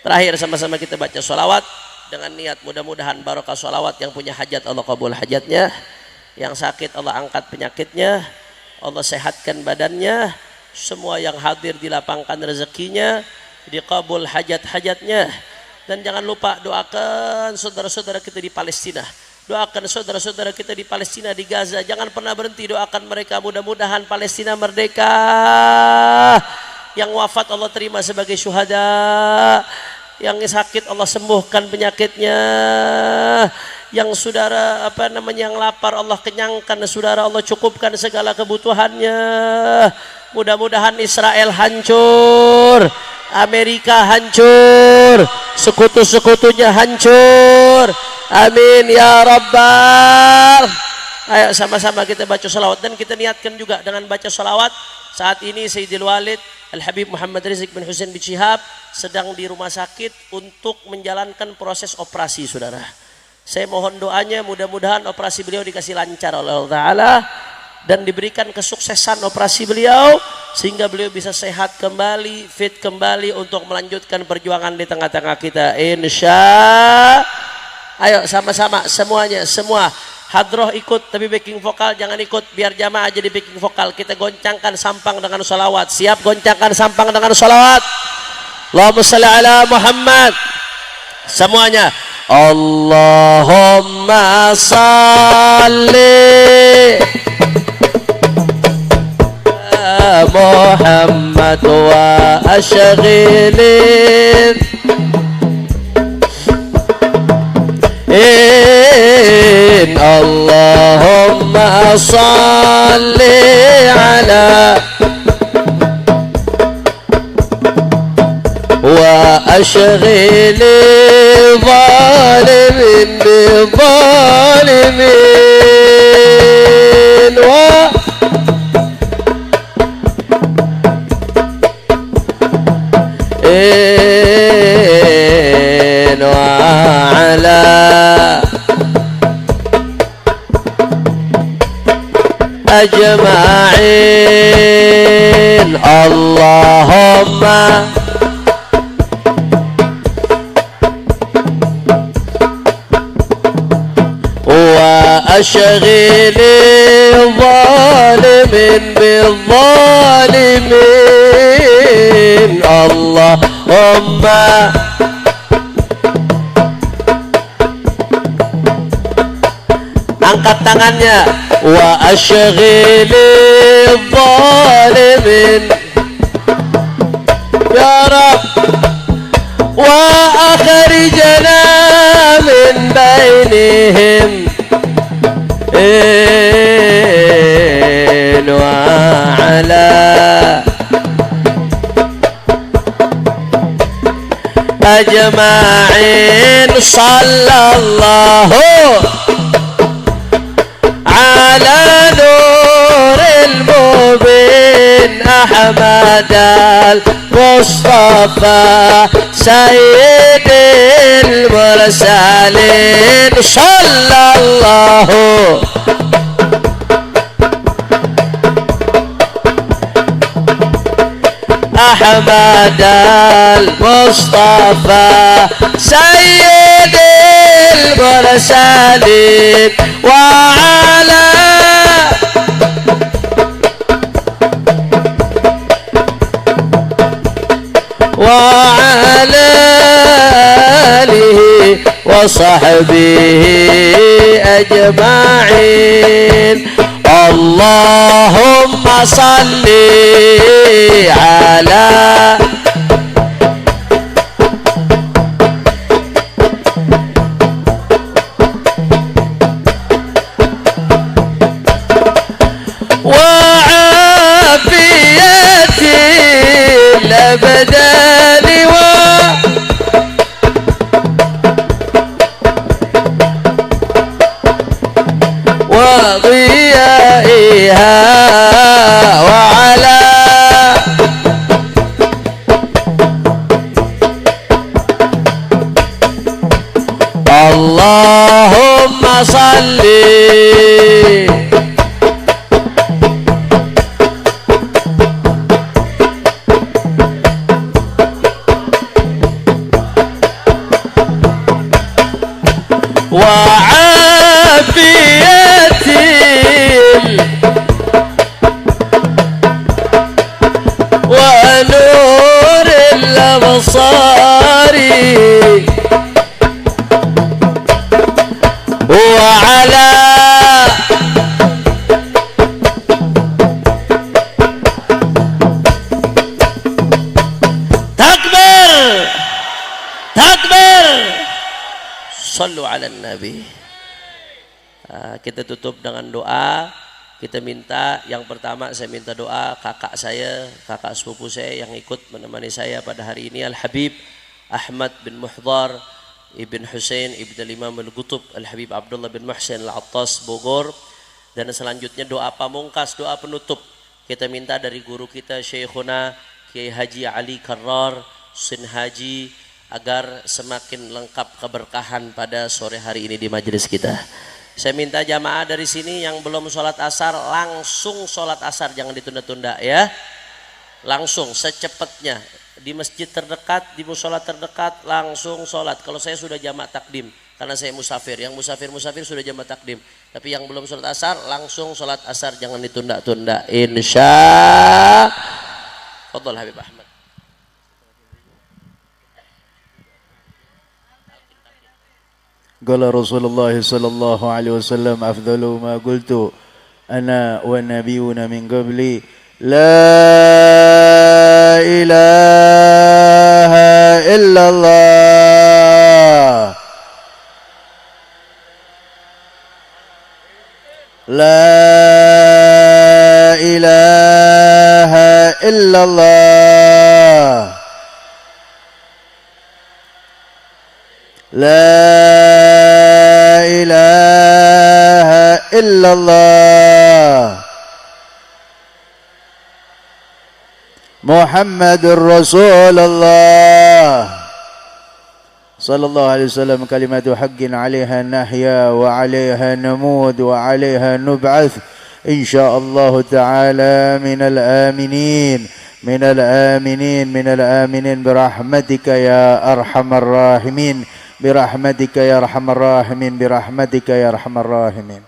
Terakhir sama-sama kita baca sholawat dengan niat mudah-mudahan barokah sholawat. Yang punya hajat Allah kabul hajatnya, yang sakit Allah angkat penyakitnya, Allah sehatkan badannya, semua yang hadir dilapangkan rezekinya, dikabul hajat-hajatnya. Dan jangan lupa doakan saudara-saudara kita di Palestina, doakan saudara-saudara kita di Palestina, di Gaza. Jangan pernah berhenti doakan mereka, mudah-mudahan Palestina merdeka. Yang wafat Allah terima sebagai syuhada, yang sakit Allah sembuhkan penyakitnya, yang saudara yang lapar Allah kenyangkan, saudara Allah cukupkan segala kebutuhannya. Mudah-mudahan Israel hancur, Amerika hancur, sekutu-sekutunya hancur. Amin ya Rabbal. Ayo sama-sama kita baca salawat, dan kita niatkan juga dengan baca salawat. Saat ini Sayyidil Walid Al-Habib Muhammad Rizik bin Husain bin Syihab sedang di rumah sakit untuk menjalankan proses operasi saudara. Saya mohon doanya, mudah-mudahan operasi beliau dikasih lancar oleh Allah Ta'ala dan diberikan kesuksesan operasi beliau sehingga beliau bisa sehat kembali, fit kembali untuk melanjutkan perjuangan di tengah-tengah kita, insya Ayo sama-sama semuanya, semua hadroh ikut, tapi backing vokal jangan ikut, biar jamaah jadi backing vokal. Kita goncangkan sampang dengan sholawat. Siap goncangkan sampang dengan sholawat. Allahumma shalli ala Muhammad. Semuanya. Allahumma salli Muhammad wa ashghilin Allahumma salli ala wa ashghili zalimin bi zalimin wa أجمعين اللهم وأشغل الظالم بالظالمين اللهم angkat tangannya wa asyghilil zalimin ya Rab wa akhrijna min bainihim wa ala ajma'in sallallahu على نور المبين أحمد المصطفى سيد المرسلين صلى الله أحمد المصطفى سيد المرسلين وعلى آله وصحبه أجمعين اللهم صل على الأبدان وضيائها وعلى اللهم صل وعافية ونور الأبصار وعلى تكبر تكبر صلوا على النبي. Kita tutup dengan doa. Kita minta, yang pertama saya minta doa kakak saya, kakak sepupu saya yang ikut menemani saya pada hari ini, Al-Habib Ahmad bin Muhdar Ibn Husain Ibn Imam Al-Qutub Al-Habib Abdullah bin Muhsin Al-Attas Bogor. Dan selanjutnya doa pamungkas, doa penutup kita minta dari guru kita Syekhuna Kiai Haji Ali Karrar Sin Haji, agar semakin lengkap keberkahan pada sore hari ini di majelis kita. Saya minta jamaah dari sini yang belum sholat asar langsung sholat asar, jangan ditunda-tunda ya. Langsung secepatnya di masjid terdekat, di musola terdekat langsung sholat. Kalau saya sudah jamak takdim, karena saya musafir. Yang musafir sudah jam takdim. Tapi yang belum sholat asar langsung sholat asar, jangan ditunda-tunda. Insya. Fadhal Habib Ahmad. قال رسول الله صلى الله عليه وسلم أفضل ما قلت أنا والنبيون من قبلي لا إله إلا الله لا إله إلا الله لا إله إلا الله محمد رسول الله صلى الله عليه وسلم كلمة حق عليها نحيا وعليها نموت وعليها نبعث إن شاء الله تعالى من الآمنين من الآمنين من الآمنين برحمتك يا أرحم الراحمين برحمتك يا أرحم الراحمين برحمتك يا أرحم الراحمين.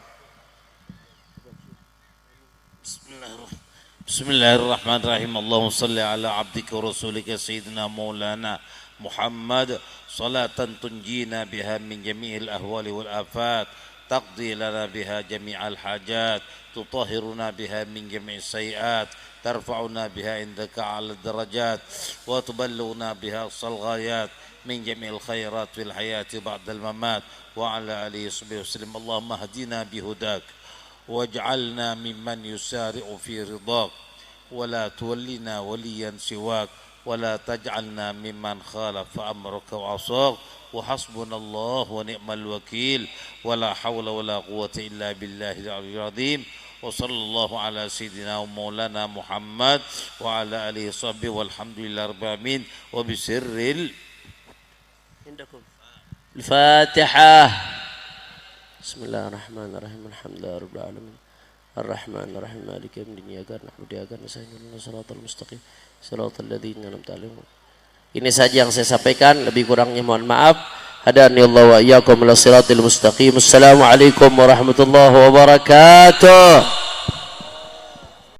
بسم الله الرحمن الرحيم. اللهم صل على عبدك ورسولك سيدنا مولانا محمد صلاة تنجينا بها من جميع الأهوال والآفات، تقضي لنا بها جميع الحاجات، تطهرنا بها من جميع السيئات، ترفعنا بها عندك على الدرجات، وتبلغنا بها أقصى الغايات من جميع الخيرات في الحياة بعد الممات، وعلى آله وصحبه وسلم. اللهم اهدنا بهداك واجعلنا ممن يسارع في رضاك، ولا تولنا وليا سواك، ولا تجعلنا ممن خالف أمرك وعصاك، وحسبنا الله ونعم الوكيل، ولا حول ولا قوة إلا بالله العلي العظيم. وصلى الله على سيدنا ومولانا محمد وعلى آله وصحبه والحمد لله رب العالمين. وبسر الفاتحة. بسم الله الرحمن الرحيم. الحمد لله رب العالمين الرحمن الرحيم مالك يوم الدين إياك نعبد وإياك نستعين اهدنا الصراط المستقيم صراط الذين أنعمت عليهم. Ini saja yang saya sampaikan, lebih kurangnya mohon maaf. Hadani Allah wa iyyakum ila siratil mustaqim. Assalamualaikum warahmatullahi wabarakatuh.